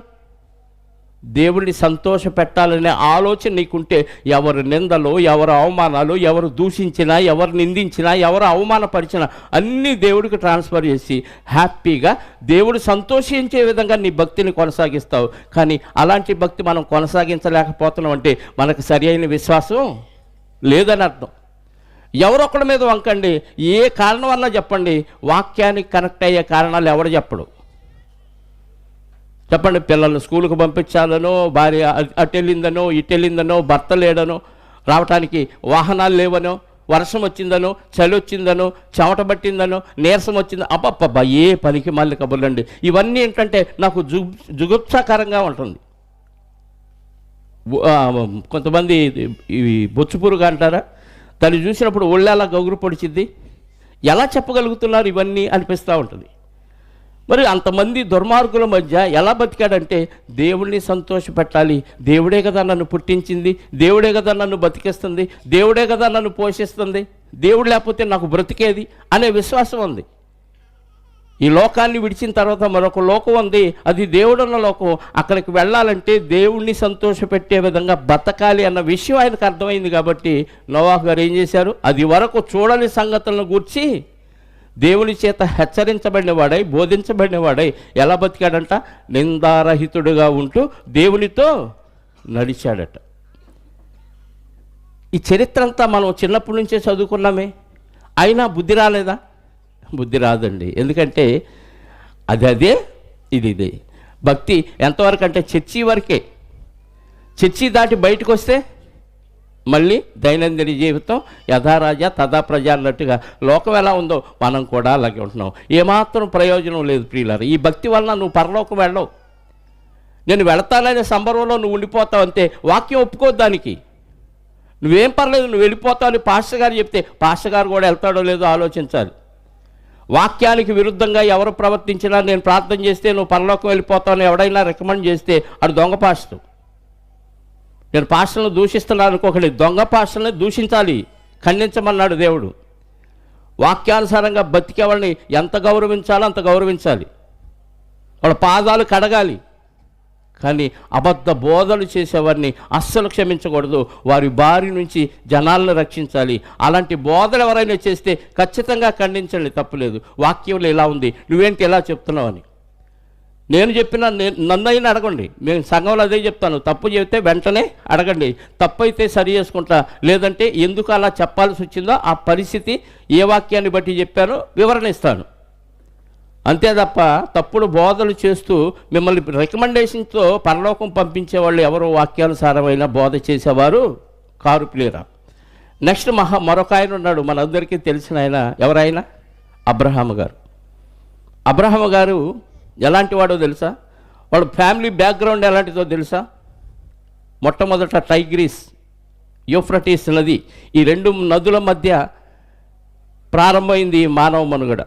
దేవుడిని సంతోష పెట్టాలనే ఆలోచన నీకుంటే ఎవరు నిందలు, ఎవరు అవమానాలు, ఎవరు దూషించినా, ఎవరు నిందించినా, ఎవరు అవమానపరిచినా అన్నీ దేవుడికి ట్రాన్స్ఫర్ చేసి హ్యాపీగా దేవుడు సంతోషించే విధంగా నీ భక్తిని కొనసాగిస్తావు. కానీ అలాంటి భక్తి మనం కొనసాగించలేకపోతున్నాం అంటే మనకు సరి అయిన విశ్వాసం లేదని అర్థం. ఎవరొక్కడి మీద వంకండి, ఏ కారణం అన్నా చెప్పండి, వాక్యానికి కనెక్ట్ అయ్యే కారణాలు ఎవరు చెప్పడు? చెప్పండి. పిల్లల్ని స్కూల్కి పంపించాలనో, భార్య అటు వెళ్ళిందనో, ఇటు వెళ్ళిందనో, భర్త లేడనో, రావటానికి వాహనాలు లేవనో, వర్షం వచ్చిందనో, చలి వచ్చిందనో, చెమట పట్టిందనో, నీరసం వచ్చిందో, అబ్బబ్బా ఏ పనికి మళ్ళీ కబుర్లండి. ఇవన్నీ ఏంటంటే నాకు జుగుప్సాకరంగా ఉంటుంది. కొంతమంది ఇవి బొచ్చుపురుగు అంటారా, దాన్ని చూసినప్పుడు ఒళ్ళేలా గగురు పొడిచిద్ది. ఎలా చెప్పగలుగుతున్నారు ఇవన్నీ అనిపిస్తూ ఉంటుంది. మరి అంతమంది దుర్మార్గుల మధ్య ఎలా బతికాడంటే దేవుడిని సంతోషపెట్టాలి, దేవుడే కదా నన్ను పుట్టించింది, దేవుడే కదా నన్ను బతికిస్తుంది, దేవుడే కదా నన్ను పోషిస్తుంది, దేవుడు లేకపోతే నాకు బ్రతికేది అనే విశ్వాసం ఉంది. ఈ లోకాన్ని విడిచిన తర్వాత మరొక లోకం ఉంది, అది దేవుడున్న లోకం. అక్కడికి వెళ్ళాలంటే దేవుణ్ణి సంతోషపెట్టే విధంగా బతకాలి అన్న విషయం ఆయనకు అర్థమైంది. కాబట్టి నోవాహు గారు ఏం చేశారు? అది వరకు చూడని సంగతులను గూర్చి దేవుని చేత హెచ్చరించబడినవాడై, బోధించబడినవాడై ఎలా బతికాడంట? నిందారహితుడుగా ఉంటూ దేవునితో నడిచాడట. ఈ చరిత్ర అంతా మనం చిన్నప్పటి నుంచే చదువుకున్నామే, అయినా బుద్ధి రాలేదా? బుద్ధి రాదండి. ఎందుకంటే అదే ఇదే భక్తి ఎంతవరకు అంటే చర్చి వరకే. చర్చి దాటి బయటకు వస్తే మళ్ళీ దైనందిన జీవితం యథారాజా తథా ప్రజ అన్నట్టుగా లోకం ఎలా ఉందో మనం కూడా అలాగే ఉంటున్నాం. ఏమాత్రం ప్రయోజనం లేదు ప్రియులారా. ఈ భక్తి వలన నువ్వు పరలోకం వెళ్ళవు. నేను వెళతాననే సంబరంలో నువ్వు ఉండిపోతావు అంతే. వాక్యం ఒప్పుకోద్దు దానికి. నువ్వేం పర్లేదు, నువ్వు వెళ్ళిపోతావు అని పాస్టర్ గారు చెప్తే పాస్టర్ గారు కూడా వెళ్తాడో లేదో ఆలోచించాలి. వాక్యానికి విరుద్ధంగా ఎవరు ప్రవర్తించినా నేను ప్రార్థన చేస్తే నువ్వు పరలోకం వెళ్ళిపోతావని ఎవడైనా రికమెండ్ చేస్తే అది దొంగ పాస్టర్. నేను పాస్టర్లను దూషిస్తున్నాను అనుకోకండి, దొంగ పాస్టర్ని దూషించాలి, ఖండించమన్నాడు దేవుడు. వాక్యానుసారంగా బతికే వాళ్ళని ఎంత గౌరవించాలో అంత గౌరవించాలి, వాళ్ళ పాదాలు కడగాలి. కానీ అబద్ధ బోధలు చేసేవారిని అస్సలు క్షమించకూడదు. వారి బారి నుంచి జనాలను రక్షించాలి. అలాంటి బోధలు ఎవరైనా చేస్తే ఖచ్చితంగా ఖండించండి, తప్పులేదు. వాక్యంలో ఇలా ఉంది, నువ్వేంటి ఎలా చెప్తున్నావు అని. నేను చెప్పిన నన్నైనా అడగండి, మేము సంఘంలో అదే చెప్తాను. తప్పు చెబితే వెంటనే అడగండి, తప్పు అయితే సరి చేసుకుంటా, లేదంటే ఎందుకు అలా చెప్పాల్సి వచ్చిందో ఆ పరిస్థితి ఏ వాక్యాన్ని బట్టి చెప్పానో వివరణ ఇస్తాను. అంతే తప్ప తప్పుడు బోధలు చేస్తూ మిమ్మల్ని రికమెండేషన్తో పరలోకం పంపించే వాళ్ళు ఎవరో వాక్యానుసారమైన బోధ చేసేవారు కారు ప్లేరా. నెక్స్ట్ మరొక ఆయన ఉన్నాడు, మనందరికీ తెలిసిన ఆయన. ఎవరైనా? అబ్రహాము గారు. అబ్రహాము గారు ఎలాంటి వాడో తెలుసా? వాడు ఫ్యామిలీ బ్యాక్గ్రౌండ్ ఎలాంటిదో తెలుసా? మొట్టమొదట టైగ్రీస్, యూఫ్రటీస్ నది, ఈ రెండు నదుల మధ్య ప్రారంభమైంది మానవ మనుగడ.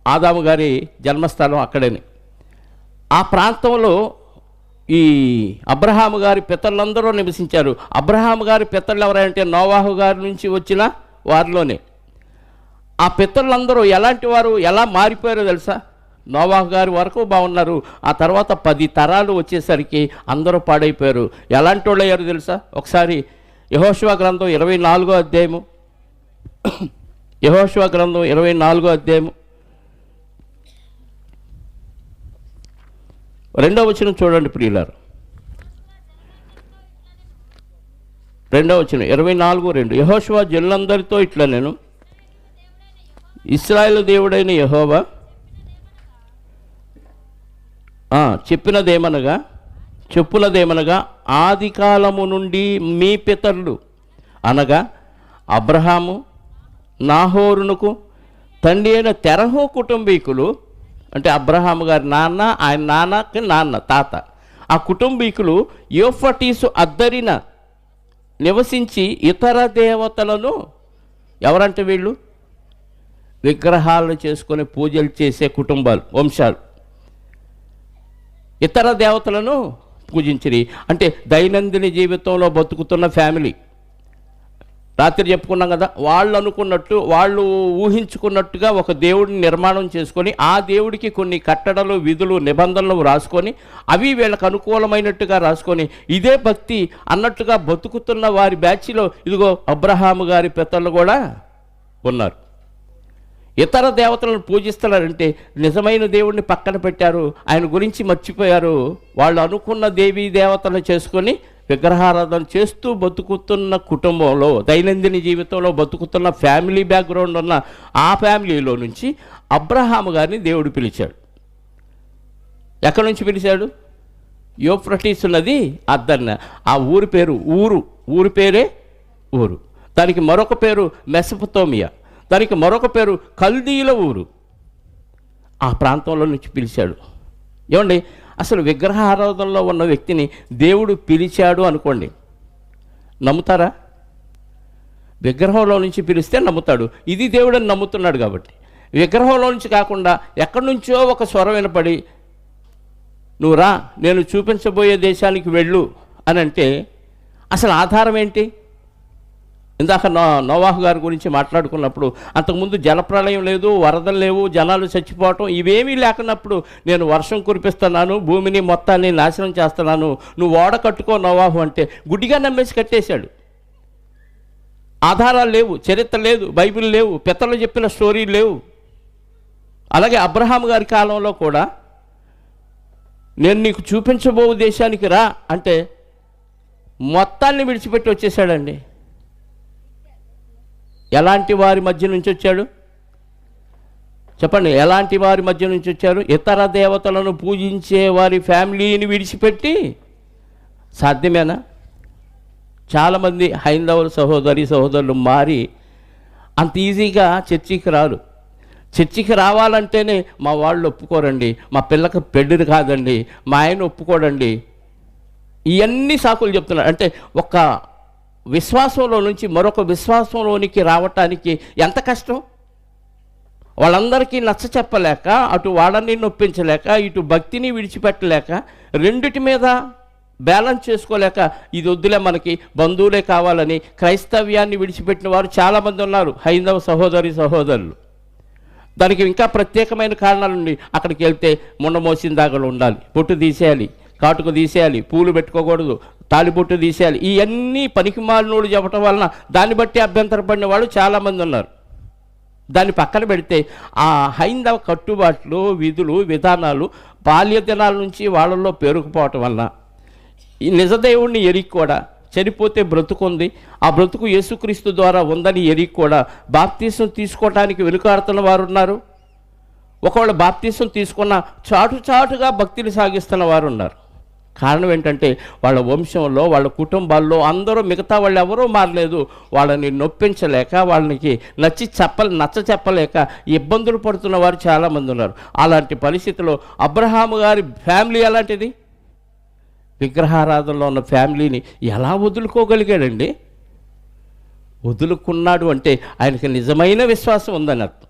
ఆదాము గారి జన్మస్థలం అక్కడేనే. ఆ ప్రాంతంలో ఈ అబ్రహాము గారి పితరులందరూ నివసించారు. అబ్రహాము గారి పితరులు ఎవరంటే నోవాహు గారి నుంచి వచ్చిన వారిలోనే. ఆ పితరులందరూ ఎలాంటి వారు, ఎలా మారిపోయారో తెలుసా? నోవాహు గారి వరకు బాగున్నారు, ఆ తర్వాత 10 తరాలు వచ్చేసరికి అందరూ పాడైపోయారు. ఎలాంటి వాళ్ళు అయ్యారు తెలుసా? ఒకసారి యెహోషువ గ్రంథం 24వ అధ్యాయము, యెహోషువ గ్రంథం 24వ అధ్యాయము 2వ వచనం చూడండి ప్రియులారు. 2వ వచనం 24:2. యెహోషువ జనులందరితో ఇట్లా నేను, ఇశ్రాయేలు దేవుడైన యెహోవా చెప్పునదేమనగా ఆది కాలము నుండి మీ పితరులు అనగా అబ్రహాము, నాహోరునకు తండ్రి అయిన తెరహు కుటుంబీకులు, అంటే అబ్రహాము గారి నాన్న, ఆయన నాన్నకి నాన్న, తాత, ఆ కుటుంబీకులు యూఫ్రటీసు అద్దరిన నివసించి ఇతర దేవతలను, ఎవరంటే వీళ్ళు విగ్రహాలను చేసుకొని పూజలు చేసే కుటుంబాలు, వంశాలు, ఇతర దేవతలను పూజించిరి. అంటే దైనందిన జీవితంలో బతుకుతున్న ఫ్యామిలీ. రాత్రి చెప్పుకున్నాం కదా, వాళ్ళు అనుకున్నట్టు, వాళ్ళు ఊహించుకున్నట్టుగా ఒక దేవుడిని నిర్మాణం చేసుకొని ఆ దేవుడికి కొన్ని కట్టడలు, విధులు, నిబంధనలు రాసుకొని అవి వీళ్ళకు అనుకూలమైనట్టుగా రాసుకొని ఇదే భక్తి అన్నట్టుగా బతుకుతున్న వారి బ్యాచ్లో ఇదిగో అబ్రహాము గారి పితరులు కూడా ఉన్నారు. ఇతర దేవతలను పూజిస్తున్నారంటే నిజమైన దేవుడిని పక్కన పెట్టారు, ఆయన గురించి మర్చిపోయారు. వాళ్ళు అనుకున్న దేవీ దేవతలను చేసుకొని విగ్రహారాధన చేస్తూ బతుకుతున్న కుటుంబంలో, దైనందిన జీవితంలో బతుకుతున్న ఫ్యామిలీ బ్యాక్గ్రౌండ్ ఉన్న ఆ ఫ్యామిలీలో నుంచి అబ్రహాము గారిని దేవుడు పిలిచాడు. ఎక్కడి నుంచి పిలిచాడు? యూఫ్రటీస్ నది అద్దన్న. ఆ ఊరి పేరు ఊరి పేరే ఊరు. దానికి మరొక పేరు మెసొపొతేమియా, దానికి మరొక పేరు కల్దీయుల ఊరు. ఆ ప్రాంతంలో నుంచి పిలిచాడు. ఏమండి, అసలు విగ్రహారాధనలో ఉన్న వ్యక్తిని దేవుడు పిలిచాడు అనుకోండి, నమ్ముతారా? విగ్రహంలో నుంచి పిలిస్తే నమ్ముతాడు. ఇది దేవుడని నమ్ముతున్నాడు కాబట్టి. విగ్రహంలో నుంచి కాకుండా ఎక్కడి నుంచో ఒక స్వరం వినపడి నువ్వు రా, నేను చూపించబోయే దేశానికి వెళ్ళు అని అంటే అసలు ఆధారం ఏంటి? ఇందాక నోవాహు గారి గురించి మాట్లాడుకున్నప్పుడు అంతకుముందు జలప్రళయం లేదు, వరదలు లేవు, జనాలు చచ్చిపోవటం ఇవేమీ లేకున్నప్పుడు నేను వర్షం కురిపిస్తున్నాను, భూమిని మొత్తాన్ని నాశనం చేస్తున్నాను, నువ్వు ఓడ కట్టుకో నోవాహు అంటే గుడ్డిగా నమ్మేసి కట్టేశాడు. ఆధారాలు లేవు, చరిత్ర లేదు, బైబిల్ లేవు, పితరులు చెప్పిన స్టోరీ లేవు. అలాగే అబ్రహాము గారి కాలంలో కూడా నేను నీకు చూపించబో దేశానికి రా అంటే మొత్తాన్ని విడిచిపెట్టి వచ్చేసాడండి. ఎలాంటి వారి మధ్య నుంచి వచ్చాడు చెప్పండి? ఎలాంటి వారి మధ్య నుంచి వచ్చారు? ఇతర దేవతలను పూజించే వారి ఫ్యామిలీని విడిచిపెట్టి. సాధ్యమేనా? చాలామంది హైందవుల సహోదరులు మారి అంత ఈజీగా చర్చికి రారు. చర్చికి రావాలంటేనే మా వాళ్ళు ఒప్పుకోరండి, మా పిల్లకి పెళ్ళిది కాదండి, మా ఆయన ఒప్పుకోడండి, ఇవన్నీ సాకులు చెప్తున్నారు. అంటే ఒక విశ్వాసంలో నుంచి మరొక విశ్వాసంలోనికి రావటానికి ఎంత కష్టం. వాళ్ళందరికీ నచ్చ చెప్పలేక, అటు వాళ్ళని నొప్పించలేక, ఇటు భక్తిని విడిచిపెట్టలేక, రెండిటి మీద బ్యాలెన్స్ చేసుకోలేక, ఇది వద్దులే మనకి బంధువులే కావాలని క్రైస్తవ్యాన్ని విడిచిపెట్టిన వారు చాలామంది ఉన్నారు, హైందవ సహోదరులు. దానికి ఇంకా ప్రత్యేకమైన కారణాలు ఉండి, అక్కడికి వెళ్తే మొండ మోసిన దాగలు ఉండాలి, బొట్టు తీసేయాలి, కాటుకు తీసేయాలి, పూలు పెట్టుకోకూడదు, తాలిబొట్టు తీసేయాలి, ఇవన్నీ పనికిమాలినోడు చెప్పటం వలన దాన్ని బట్టి అభ్యంతరపడిన వాళ్ళు చాలామంది ఉన్నారు. దాన్ని పక్కన పెడితే ఆ హైందవ కట్టుబాట్లు, విధులు, విధానాలు బాల్య దినాల నుంచి వాళ్ళల్లో పేరుకుపోవటం వల్ల ఈ నిజదేవుణ్ణి ఎరిగి కూడా చనిపోతే బ్రతుకుంది, ఆ బ్రతుకు యేసుక్రీస్తు ద్వారా ఉందని ఎరిగి కూడా బాప్తీసం తీసుకోవటానికి వెనుకాడుతున్న వారు ఉన్నారు. ఒకవేళ బాప్తీసం తీసుకున్న చాటుగా భక్తిని సాగిస్తున్న వారు ఉన్నారు. కారణం ఏంటంటే వాళ్ళ వంశంలో, వాళ్ళ కుటుంబాల్లో అందరూ మిగతా వాళ్ళు ఎవరూ మారలేదు. వాళ్ళని నొప్పించలేక, వాళ్ళకి నచ్చ చెప్పలేక ఇబ్బందులు పడుతున్న వారు చాలామంది ఉన్నారు. అలాంటి పరిస్థితిలో అబ్రహాము గారి ఫ్యామిలీ ఎలాంటిది? విగ్రహారాధనలో ఉన్న ఫ్యామిలీని ఎలా వదులుకోగలిగాడండి? వదులుకున్నాడు అంటే ఆయనకి నిజమైన విశ్వాసం ఉందని అర్థం.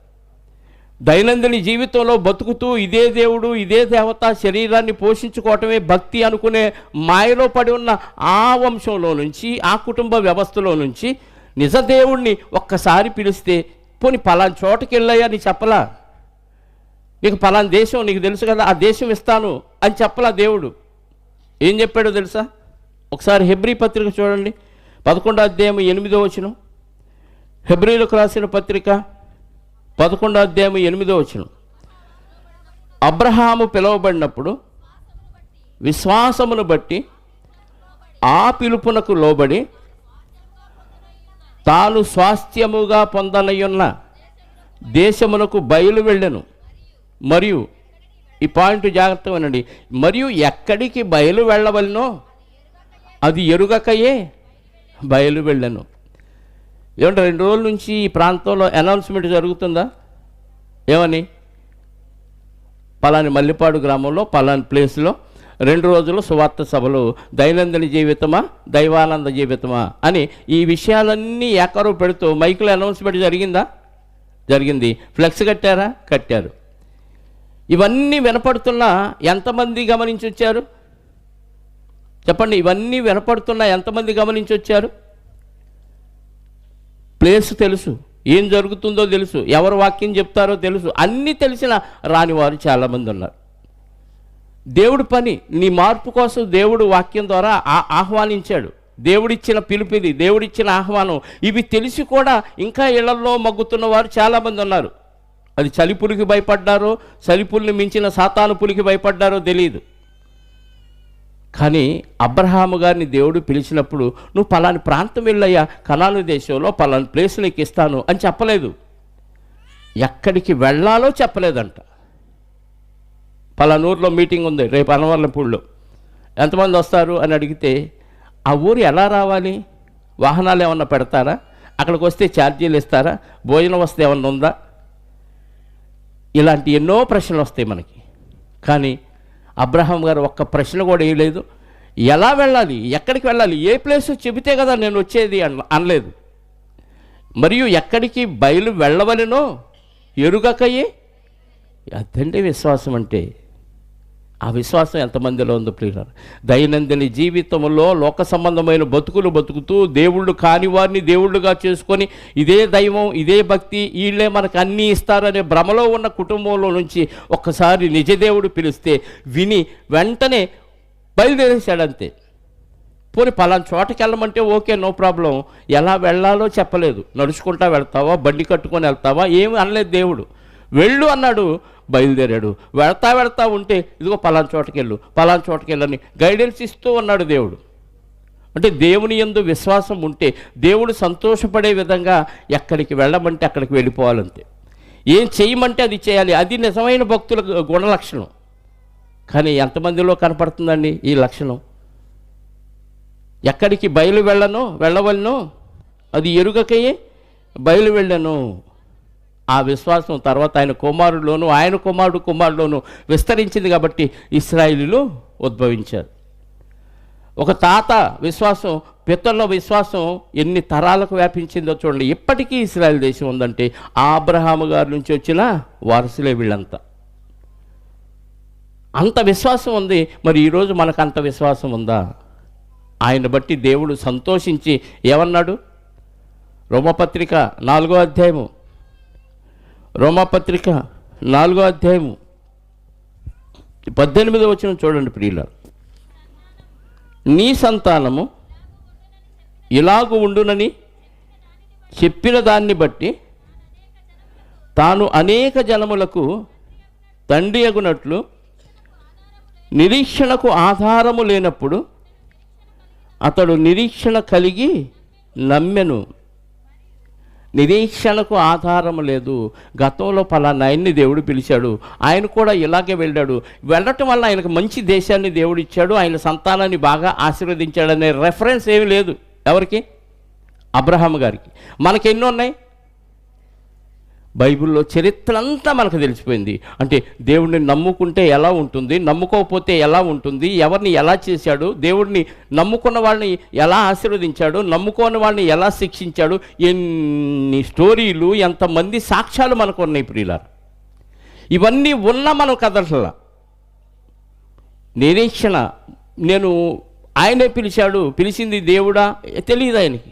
దైనందిన జీవితంలో బతుకుతూ ఇదే దేవుడు, ఇదే దేవత, శరీరాన్ని పోషించుకోవటమే భక్తి అనుకునే మాయలో పడి ఉన్న ఆ వంశంలో నుంచి, ఆ కుటుంబ వ్యవస్థలో నుంచి నిజదేవుణ్ణి ఒక్కసారి పిలిస్తే, పోనీ పలానా చోటకి వెళ్ళాయా అని చెప్పలా, నీకు పలానా దేశం నీకు తెలుసు కదా, ఆ దేశం ఇస్తాను అని చెప్పలా. దేవుడు ఏం చెప్పాడో తెలుసా? ఒకసారి హెబ్రీ పత్రిక చూడండి, 11వ అధ్యాయం 8వ వచనం. హెబ్రీలకు రాసిన పత్రిక 11వ అధ్యాయం 8వ వచనం. అబ్రహాము పిలువబడినప్పుడు విశ్వాసమును బట్టి ఆ పిలుపునకు లోబడి తాను స్వాస్థ్యముగా పొందనయున్న దేశమునకు బయలు వెళ్ళెను. మరియు ఈ పాయింట్ జాగ్రత్తగా వినండి, మరియు ఎక్కడికి బయలు వెళ్ళవలనో అది ఎరుగకయే బయలు వెళ్ళను. ఏమంటే 2 రోజుల నుంచి ఈ ప్రాంతంలో అనౌన్స్మెంట్ జరుగుతుందా? ఏమని? పలాని మల్లిపాడు గ్రామంలో పలాని ప్లేస్లో 2 రోజులు సువార్త సభలు, దైనందిన జీవితమా, దైవానంద జీవితమా అని ఈ విషయాలన్నీ ఏకరువు పెడుతూ మైకులో అనౌన్స్మెంట్ జరిగిందా? జరిగింది. ఫ్లెక్స్ కట్టారా? కట్టారు. ఇవన్నీ వినపడుతున్నా ఎంతమంది గమనించి వచ్చారు చెప్పండి? ఇవన్నీ వినపడుతున్నా ఎంతమంది గమనించి వచ్చారు? ప్లేస్ తెలుసు, ఏం జరుగుతుందో తెలుసు, ఎవరు వాక్యం చెప్తారో తెలుసు, అన్నీ తెలిసిన రానివారు చాలామంది ఉన్నారు. దేవుడి పని, నీ మార్పు కోసం దేవుడు వాక్యం ద్వారా ఆహ్వానించాడు. దేవుడిచ్చిన పిలుపుది, దేవుడిచ్చిన ఆహ్వానం. ఇవి తెలిసి కూడా ఇంకా ఇళ్లలో మగ్గుతున్న వారు చాలామంది ఉన్నారు. అది చలిపులికి భయపడ్డారో, చలిపుల్ని మించిన సాతాను పులికి భయపడ్డారో తెలియదు. కానీ అబ్రహాము గారిని దేవుడు పిలిచినప్పుడు, నువ్వు పలాని ప్రాంతం వెళ్ళయ్యా, కనాను దేశంలో పలాని ప్లేస్ నీకు ఇస్తాను అని చెప్పలేదు. ఎక్కడికి వెళ్ళాలో చెప్పలేదంట. పలానూరులో మీటింగ్ ఉంది రేపు అనవర్లపూడిలో, ఎంతమంది వస్తారు అని అడిగితే, ఆ ఊరు ఎలా రావాలి? వాహనాలు ఏమన్నా పెడతారా? అక్కడికి వస్తే ఛార్జీలు ఇస్తారా? భోజనం వస్తే ఏమన్నా ఉందా? ఇలాంటి ఎన్నో ప్రశ్నలు వస్తాయి మనకి. కానీ అబ్రహాం గారు ఒక్క ప్రశ్న కూడా వేయలేదు. ఎలా వెళ్ళాలి, ఎక్కడికి వెళ్ళాలి, ఏ ప్లేస్ చెబితే కదా నేను వచ్చేది అనలేదు. మరియు ఎక్కడికి బయలు వెళ్ళవలెనో ఎరుగకయే. అదండి విశ్వాసం అంటే. ఆ విశ్వాసం ఎంతమందిలో ఉందో ప్రియులారా. దైనందిన జీవితంలో లోక సంబంధమైన బతుకులు బతుకుతూ దేవుళ్ళు కాని వారిని దేవుళ్ళుగా చేసుకొని, ఇదే దైవం, ఇదే భక్తి, వీళ్ళే మనకు అన్నీ ఇస్తారనే భ్రమలో ఉన్న కుటుంబంలో నుంచి ఒక్కసారి నిజదేవుడు పిలిస్తే విని వెంటనే బయలుదేరేశాడంతే. పోనీ పలానా చోటకి వెళ్ళమంటే ఓకే, నో ప్రాబ్లం. ఎలా వెళ్ళాలో చెప్పలేదు. నడుచుకుంటా వెళ్తావా, బండి కట్టుకొని వెళ్తావా, ఏమి అనలేదు దేవుడు. వెళ్ళు అన్నాడు, బయలుదేరాడు. వెళ్తా ఉంటే ఇదిగో పలానా చోటకి వెళ్ళని గైడెన్స్ ఇస్తూ ఉన్నాడు దేవుడు. అంటే దేవుని యందు విశ్వాసం ఉంటే దేవుడు సంతోషపడే విధంగా ఎక్కడికి వెళ్ళమంటే అక్కడికి వెళ్ళిపోవాలంతే. ఏం చేయమంటే అది చేయాలి. అది నిజమైన భక్తుల గుణలక్షణం. కానీ ఎంతమందిలో కనపడుతుందండి ఈ లక్షణం? ఎక్కడికి వెళ్ళవలనో అది ఎరుగకయే బయలు వెళ్ళను. ఆ విశ్వాసం తర్వాత ఆయన కుమారుడులోను విస్తరించింది. కాబట్టి ఇశ్రాయేలీయులు ఉద్భవించారు. ఒక తాత విశ్వాసం పితరుల విశ్వాసం ఎన్ని తరాలకు వ్యాపించిందో చూడండి. ఇప్పటికీ ఇశ్రాయేల్ దేశం ఉందంటే ఆ అబ్రహాము గారి నుంచి వచ్చిన వారసులే వీళ్ళంతా. అంత విశ్వాసం ఉంది. మరి ఈరోజు మనకు అంత విశ్వాసం ఉందా? ఆయన బట్టి దేవుడు సంతోషించి ఏమన్నాడు? రోమపత్రిక 4వ అధ్యాయము, రోమపత్రిక 4వ అధ్యాయము 18వ వచనం చూడండి ప్రియులారా. నీ సంతానము ఇలాగు ఉండునని చెప్పిన దాన్ని బట్టి తాను అనేక జనములకు తండ్రి అగునట్లు నిరీక్షణకు ఆధారము లేనప్పుడు అతడు నిరీక్షణ కలిగి నమ్మెను. నిరీక్షణకు ఆధారము లేదు. గతంలో పలానా ఆయన్ని దేవుడు పిలిచాడు, ఆయన కూడా ఇలాగే వెళ్ళాడు, వెళ్ళటం వల్ల ఆయనకు మంచి దేశాన్ని దేవుడు ఇచ్చాడు, ఆయన సంతానాన్ని బాగా ఆశీర్వదించాడనే రెఫరెన్స్ ఏమీ లేదు. ఎవరికి? అబ్రహాము గారికి. మనకి ఎన్నో ఉన్నాయి బైబిల్లో. చరిత్ర అంతా మనకు తెలిసిపోయింది. అంటే దేవుడిని నమ్ముకుంటే ఎలా ఉంటుంది, నమ్ముకోకపోతే ఎలా ఉంటుంది, ఎవరిని ఎలా చేశాడు, దేవుడిని నమ్ముకున్న వాళ్ళని ఎలా ఆశీర్వదించాడు, నమ్ముకోని వాళ్ళని ఎలా శిక్షించాడు, ఎన్ని స్టోరీలు, ఎంతమంది సాక్ష్యాలు మనకు ఉన్నాయి ప్రియులారా. ఇవన్నీ ఉన్న మనం కదలలా. నిరీక్షణ, నేను ఆయనే పిలిచాడు, పిలిచింది దేవుడా తెలియదు ఆయనకి,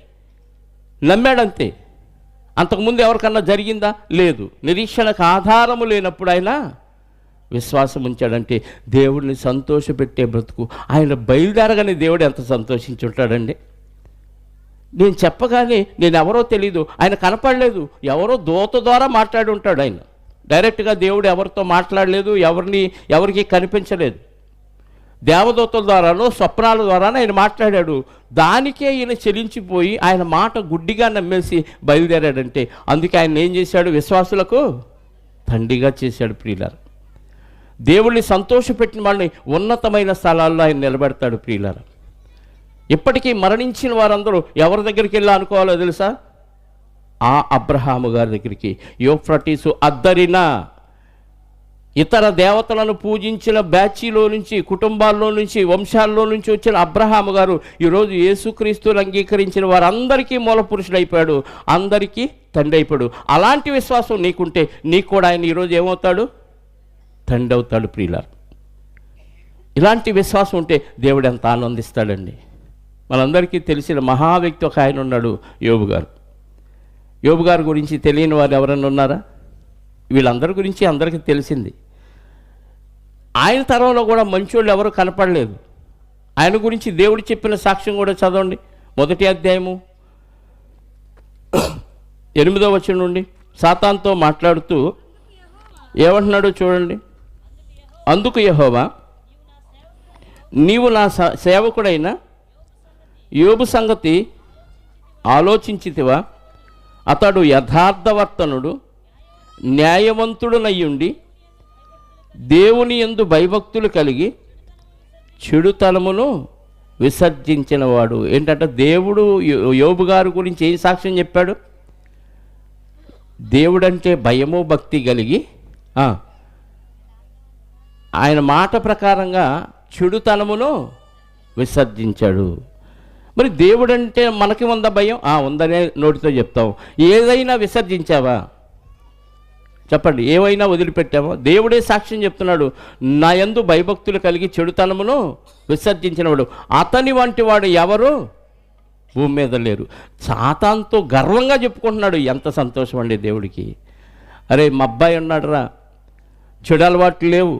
నమ్మాడంతే. అంతకుముందు ఎవరికన్నా జరిగిందా? లేదు. నిరీక్షణకు ఆధారము లేనప్పుడు ఆయన విశ్వాసం ఉంచాడంటే దేవుడిని సంతోషపెట్టే బ్రతుకు. ఆయన బయలుదేరగానే దేవుడు ఎంత సంతోషించుంటాడండి. నేను చెప్పగానే నేను ఎవరో తెలీదు, ఆయన కనపడలేదు, ఎవరో దూత ద్వారా మాట్లాడి ఉంటాడు. ఆయన డైరెక్ట్గా దేవుడు ఎవరితో మాట్లాడలేదు, ఎవరికి కనిపించలేదు. దేవదూతల ద్వారానో స్వప్నాల ద్వారానో ఆయన మాట్లాడాడు. దానికే ఈయన చెలించిపోయి ఆయన మాట గుడ్డిగా నమ్మేసి బయలుదేరాడంటే అందుకే ఆయన ఏం చేశాడు? విశ్వాసులకు తండ్రిగా చేశాడు ప్రియులారా. దేవుణ్ణి సంతోషపెట్టిన వాళ్ళని ఉన్నతమైన స్థలాల్లో ఆయన నిలబెడతాడు ప్రియులారా. ఇప్పటికీ మరణించిన వారందరూ ఎవరి దగ్గరికి వెళ్ళా అనుకోవాలో తెలుసా? ఆ అబ్రహాము గారి దగ్గరికి. యూఫ్రటీసు అద్దరిన ఇతర దేవతలను పూజించిన బ్యాచీలో నుంచి, కుటుంబాల్లో నుంచి, వంశాల్లో నుంచి వచ్చిన అబ్రహాము గారు ఈరోజు యేసుక్రీస్తుని అంగీకరించిన వారందరికీ మూల పురుషుడు అయిపోయాడు, అందరికీ తండ్రి అయిపోయాడు. అలాంటి విశ్వాసం నీకుంటే నీకు కూడా ఆయన ఈరోజు ఏమవుతాడు? తండ్రి అవుతాడు ప్రియులారా. ఇలాంటి విశ్వాసం ఉంటే దేవుడు ఎంత ఆనందిస్తాడండి. మనందరికీ తెలిసిన మహా వ్యక్తి ఒక ఆయన ఉన్నాడు, యోబు గారు. యోబు గారి గురించి తెలియని వారు ఎవరైనా ఉన్నారా? వీళ్ళందరి గురించి అందరికీ తెలిసింది. ఆయన తరంలో కూడా మంచోళ్ళు ఎవరు కనపడలేదు. ఆయన గురించి దేవుడు చెప్పిన సాక్ష్యం కూడా చదవండి. 1వ అధ్యాయము 8వ వచనం నుండి సాతానుతో మాట్లాడుతూ ఏమంటున్నాడో చూడండి. అందుకు యెహోవా, నీవు నా సేవకుడైన యోబు సంగతి ఆలోచించితివా? అతడు యథార్థవర్తనుడు, న్యాయవంతుడునయ్యుండి దేవుని యందు భయభక్తులు కలిగి చెడుతనమును విసర్జించినవాడు. ఏంటంటే దేవుడు యోబు గారి గురించి ఏం సాక్ష్యం చెప్పాడు? దేవుడంటే భయము భక్తి కలిగి ఆయన మాట ప్రకారంగా చెడుతనమును విసర్జించాడు. మరి దేవుడంటే మనకి ఉందా భయం? ఉందనే నోటితో చెప్తాం. ఏదైనా విసర్జించావా? చెప్పండి, ఏవైనా వదిలిపెట్టామో? దేవుడే సాక్ష్యం చెప్తున్నాడు, నా యందు భయభక్తులు కలిగి చెడుతనమును విసర్జించినవాడు అతని వంటి వాడు ఎవరు భూమి మీద లేరు. సాతానుతో గర్వంగా చెప్పుకుంటున్నాడు. ఎంత సంతోషం అండి దేవుడికి. అరే మా అబ్బాయి ఉన్నాడురా, చెడు అలవాట్లు లేవు,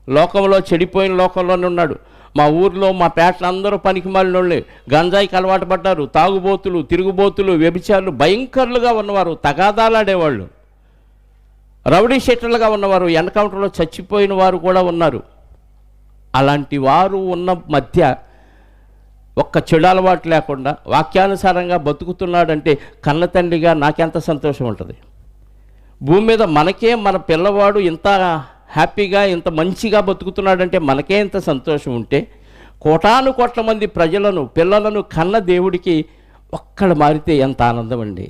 లోకంలో చెడిపోయిన లోకంలోనే ఉన్నాడు. మా ఊర్లో మా పేటలు అందరూ పనికి మాలినోళ్ళే, గంజాయికి అలవాటు పడ్డారు, తాగుబోతులు, తిరుగుబోతులు, వ్యభిచారులు భయంకరులుగా ఉన్నవారు, తగాదాలాడేవాళ్ళు, రౌడీ షీటర్లుగా ఉన్నవారు, ఎన్కౌంటర్లో చచ్చిపోయిన వారు కూడా ఉన్నారు. అలాంటి వారు ఉన్న మధ్య ఒక్క చెడు అలవాటు లేకుండా వాక్యానుసారంగా బతుకుతున్నాడంటే కన్న తండ్రిగా నాకెంత సంతోషం ఉంటుంది. భూమి మీద మనకే మన పిల్లవాడు ఇంత హ్యాపీగా ఇంత మంచిగా బతుకుతున్నాడంటే మనకే ఇంత సంతోషం ఉంటే కోటాను కోట్ల మంది ప్రజలను పిల్లలను కన్న దేవుడికి ఒక్కడు మారితే ఎంత ఆనందం అండి.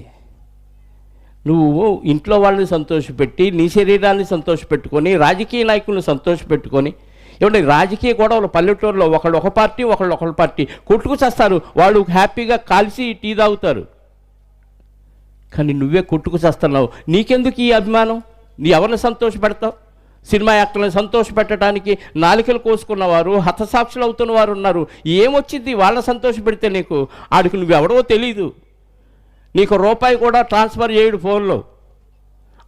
నువ్వు ఇంట్లో వాళ్ళని సంతోషపెట్టి నీ శరీరాన్ని సంతోషపెట్టుకొని రాజకీయ నాయకులను సంతోషపెట్టుకొని ఏమంటే రాజకీయ గొడవలు పల్లెటూరులో ఒకళ్ళు ఒక పార్టీ ఒకళ్ళు ఒక పార్టీ కొట్టుకు చేస్తారు, వాళ్ళు హ్యాపీగా కలిసి టీ తాగుతారు. కానీ నువ్వే కొట్టుకు చేస్తున్నావు. నీకెందుకు ఈ అభిమానం? నీ ఎవరిని సంతోషపెడతావు? సినిమా యాక్టర్లను సంతోషపెట్టడానికి నాలికలు కోసుకున్నవారు, హతసాక్షులు అవుతున్న వారు ఉన్నారు. ఏమొచ్చింది వాళ్ళని సంతోషపెడితే? నీకు ఆడికి నువ్వెవడో తెలీదు, నీకు రూపాయి కూడా ట్రాన్స్ఫర్ చేయడు ఫోన్లో.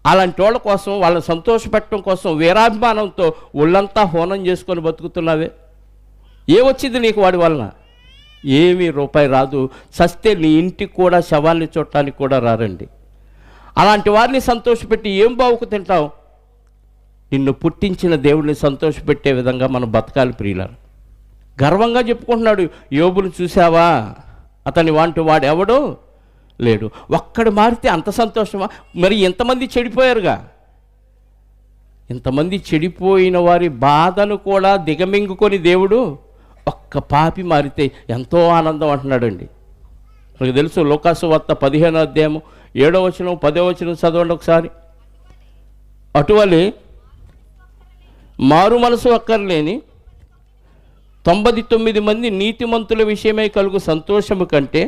అలాంటి వాళ్ళ కోసం, వాళ్ళని సంతోషపెట్టడం కోసం వీరాభిమానంతో ఒళ్ళంతా హోనం చేసుకొని బతుకుతున్నావే. ఏమొచ్చింది నీకు వాడి వలన? ఏమీ రూపాయి రాదు. చస్తే నీ ఇంటికి కూడా శవాల్ని చూడటానికి కూడా రారండి. అలాంటి వారిని సంతోషపెట్టి ఏం బావుకు తింటావు? నిన్ను పుట్టించిన దేవుడిని సంతోషపెట్టే విధంగా మనం బతకాలి ప్రియులారా. గర్వంగా చెప్పుకుంటున్నాడు, యోబును చూసావా, అతని వంటి వాడు ఎవడో లేడు. ఒక్కడు మారితే అంత సంతోషమా? మరి ఎంతమంది చెడిపోయారుగా. ఇంతమంది చెడిపోయిన వారి బాధను కూడా దిగమింగుకొని దేవుడు ఒక్క పాపి మారితే ఎంతో ఆనందం అంటున్నాడండి. మనకు తెలుసు, లూకాసు వార్త 15వ అధ్యాయము 7వ వచనం 10వ వచనం చదవండి ఒకసారి. అటువలే మారు మనసు అక్కర్లేని 99 మంది నీతిమంతుల విషయమై కలుగు సంతోషము కంటే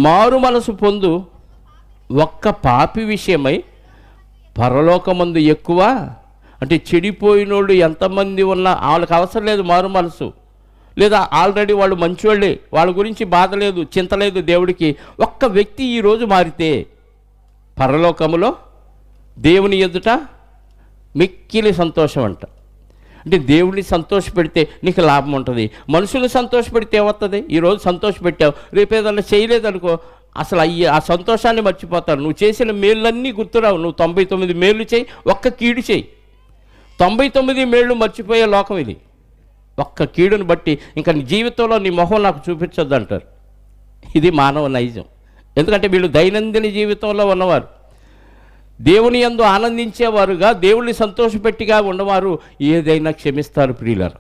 మారు మనసు పొందు ఒక్క పాపి విషయమై పరలోకమందు ఎక్కువ. అంటే చెడిపోయినోళ్ళు ఎంతమంది ఉన్నా వాళ్ళకి అవసరం లేదు మారు మనసు, లేదా ఆల్రెడీ వాళ్ళు మంచివాళ్ళే, వాళ్ళ గురించి బాధ లేదు, చింత లేదు దేవుడికి. ఒక్క వ్యక్తి ఈరోజు మారితే పరలోకములో దేవుని ఎదుట మిక్కిలి సంతోషం అంట. అంటే దేవుడిని సంతోషపెడితే నీకు లాభం ఉంటుంది. మనుషులు సంతోషపెడితే ఏమవుతుంది? ఈరోజు సంతోషపెట్టావు, రేపు ఏదన్నా చేయలేదనుకో, అసలు ఆ సంతోషాన్ని మర్చిపోతారు. నువ్వు చేసిన మేళ్ళన్నీ గుర్తురావు. నువ్వు 99 మేళ్ళు చేయి, ఒక్క కీడు చేయి. 99 మేళ్ళు మర్చిపోయే లోకం ఇది. ఒక్క కీడును బట్టి ఇంకా నీ జీవితంలో నీ మొహం నాకు చూపించొద్దు అంటారు. ఇది మానవ నైజం. ఎందుకంటే వీళ్ళు దైనందిన జీవితంలో ఉన్నవారు, దేవుని యందు ఆనందించేవారుగా, దేవుణ్ణి సంతోషపెట్టిగా ఉన్నవారు ఏదైనా క్షమిస్తారు ప్రియులారా.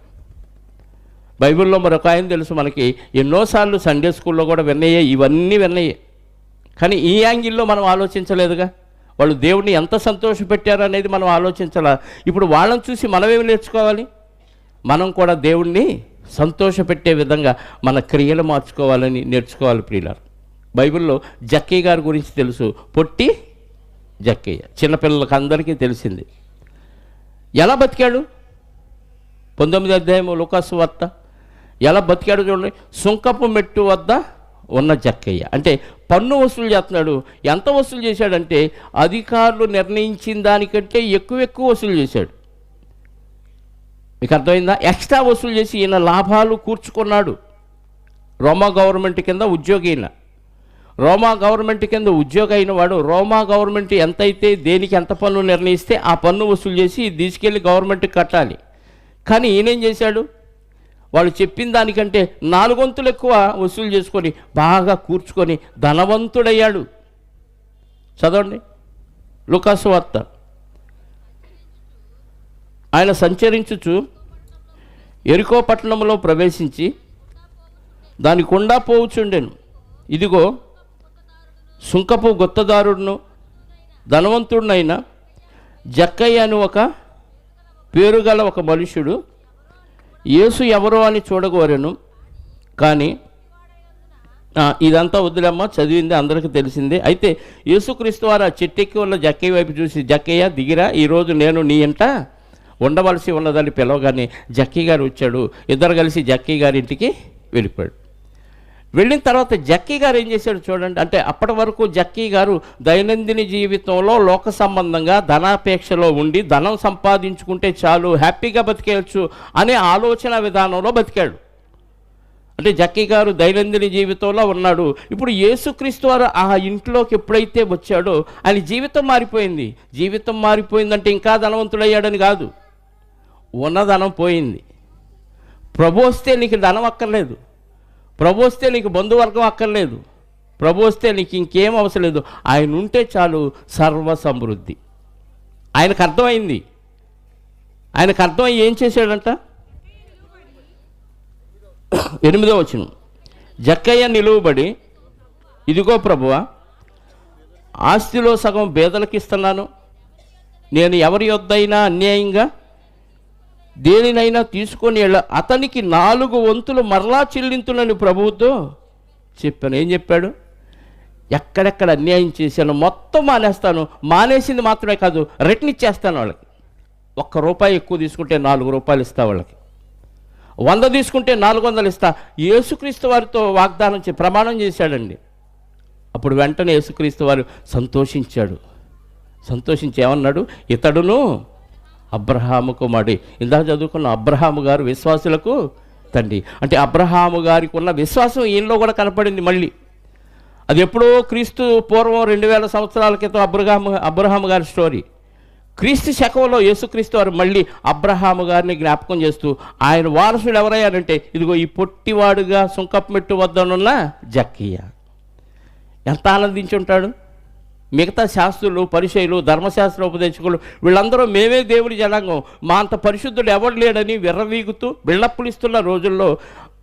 బైబిల్లో మరొక ఆయన తెలుసు మనకి, ఎన్నోసార్లు సండే స్కూల్లో కూడా విన్నయ్యే, ఇవన్నీ విన్నయ్యే. కానీ ఈ యాంగిల్లో మనం ఆలోచించలేదుగా. వాళ్ళు దేవుణ్ణి ఎంత సంతోషపెట్టారు అనేది మనం ఆలోచించాలా. ఇప్పుడు వాళ్ళని చూసి మనమేమి నేర్చుకోవాలి? మనం కూడా దేవుణ్ణి సంతోషపెట్టే విధంగా మన క్రియలు మార్చుకోవాలని నేర్చుకోవాలి ప్రియులారా. బైబిల్లో జక్కయ్య గారి గురించి తెలుసు, పొట్టి జక్కయ్య. చిన్నపిల్లలకు అందరికీ తెలిసింది. ఎలా బతికాడు? 19వ అధ్యాయం లూకాసు వార్త ఎలా బతికాడు చూడండి. సుంకపు మెట్టు వద్ద ఉన్న జక్కయ్య, అంటే పన్ను వసూలు చేస్తున్నాడు. ఎంత వసూలు చేశాడంటే అధికారులు నిర్ణయించిన దానికంటే ఎక్కువ వసూలు చేశాడు. మీకు అర్థమైందా? ఎక్స్ట్రా వసూలు చేసి ఈయన లాభాలు కూర్చుకున్నాడు. రోమా గవర్నమెంట్ కింద ఉద్యోగి అయిన, రోమా గవర్నమెంట్ కింద ఉద్యోగి అయిన వాడు, రోమా గవర్నమెంట్ ఎంతైతే దేనికి ఎంత పన్ను నిర్ణయిస్తే ఆ పన్ను వసూలు చేసి తీసుకెళ్ళి గవర్నమెంట్కి కట్టాలి. కానీ ఈయనేం చేశాడు? వాళ్ళు చెప్పిన దానికంటే 4 వంతులు ఎక్కువ వసూలు చేసుకొని బాగా కూర్చుకొని ధనవంతుడయ్యాడు. చదవండి లూకాసు వార్త. ఆయన సంచరించుచు యెరికో పట్టణంలో ప్రవేశించి దాని గుండా పోవుచుండెను. ఇదిగో సుంకపు గుత్తదారుడును ధనవంతుడినైన జక్కయ్య అని ఒక పేరుగల ఒక మనుషుడు యేసు ఎవరో అని చూడగోరెను. కానీ ఇదంతా వద్దులేమ్మా, చదివింది అందరికీ తెలిసిందే. అయితే యేసుక్రీస్తు వారు ఆ చెట్టెక్కి ఉన్న జక్కయ్య వైపు చూసి, జక్కయ్య దిగిరా, ఈరోజు నేను నీ ఇంట ఉండవలసి ఉన్నదని పిలవగానే జక్కయ్య గారు వచ్చాడు. ఇద్దరు కలిసి జక్కయ్య గారి ఇంటికి వెళ్ళిపోయాడు. వెళ్ళిన తర్వాత జక్కయ్య గారు ఏం చేశాడు చూడండి. అంటే అప్పటి వరకు జక్కయ్య గారు దైనందిన జీవితంలో లోక సంబంధంగా ధనాపేక్షలో ఉండి ధనం సంపాదించుకుంటే చాలు, హ్యాపీగా బతికేయచ్చు అనే ఆలోచన విధానంలో బతికాడు. అంటే జక్కయ్య గారు దైనందిన జీవితంలో ఉన్నాడు. ఇప్పుడు యేసుక్రీస్తు వారు ఆ ఇంట్లోకి ఎప్పుడైతే వచ్చాడో ఆయన జీవితం మారిపోయింది. జీవితం మారిపోయిందంటే ఇంకా ధనవంతుడయ్యాడని కాదు, ఉన్న ధనం పోయింది. ప్రభు వస్తే నీకు ధనం అక్కర్లేదు, ప్రభు వస్తే నీకు బంధువర్గం అక్కర్లేదు, ప్రభు వస్తే నీకు ఇంకేం అవసరం లేదు. ఆయన ఉంటే చాలు, సర్వ సమృద్ధి. ఆయనకు అర్థమైంది. ఆయనకు అర్థమై ఏం చేశాడంట? 8వ వచనం. జక్కయ్య నిలువబడి, ఇదిగో ప్రభువా, ఆస్తిలో సగం పేదలకు ఇస్తున్నాను. నేను ఎవరి యొద్దైనా అన్యాయంగా దేనినైనా తీసుకొని అతనికి 4 వంతులు మరలా చెల్లింతులని ప్రభువుతో చెప్పాను. ఏం చెప్పాడు? ఎక్కడెక్కడ అన్యాయం చేశాను మొత్తం మానేస్తాను, మానేసింది మాత్రమే కాదు రిటర్న్ ఇచ్చేస్తాను వాళ్ళకి. ₹1 ఎక్కువ తీసుకుంటే ₹4 ఇస్తా, వాళ్ళకి 100 తీసుకుంటే 400 ఇస్తా. యేసుక్రీస్తు వారితో వాగ్దానం ప్రమాణం చేశాడండి. అప్పుడు వెంటనే యేసుక్రీస్తు వారు సంతోషించాడు. సంతోషించి ఏమన్నాడు? ఇతడును అబ్రహాము కుమారుడు. ఇందాక చదువుకున్న అబ్రహాము గారు విశ్వాసులకు తండ్రి. అంటే అబ్రహాము గారికి ఉన్న విశ్వాసం ఈయనలో కూడా కనపడింది. మళ్ళీ అది ఎప్పుడో క్రీస్తు పూర్వం 2000 సంవత్సరాల క్రితం అబ్రహాము గారి స్టోరీ. క్రీస్తు శకంలో యేసుక్రీస్తు వారు మళ్ళీ అబ్రహాము గారిని జ్ఞాపకం చేస్తూ ఆయన వారసుడు ఎవరయ్యారంటే ఇదిగో ఈ పొట్టివాడుగా సుంకపు మెట్టు వద్దనున్న జక్కయ్య. ఎంత ఆనందించి ఉంటాడు! మిగతా శాస్త్రులు, పరిచయులు, ధర్మశాస్త్ర ఉపదేశకులు వీళ్ళందరూ మేమే దేవుడి జనాంగం, మా అంత పరిశుద్ధుడు ఎవడు లేడని విర్రవీగుతూ బిళ్ళప్పులు ఇస్తున్న రోజుల్లో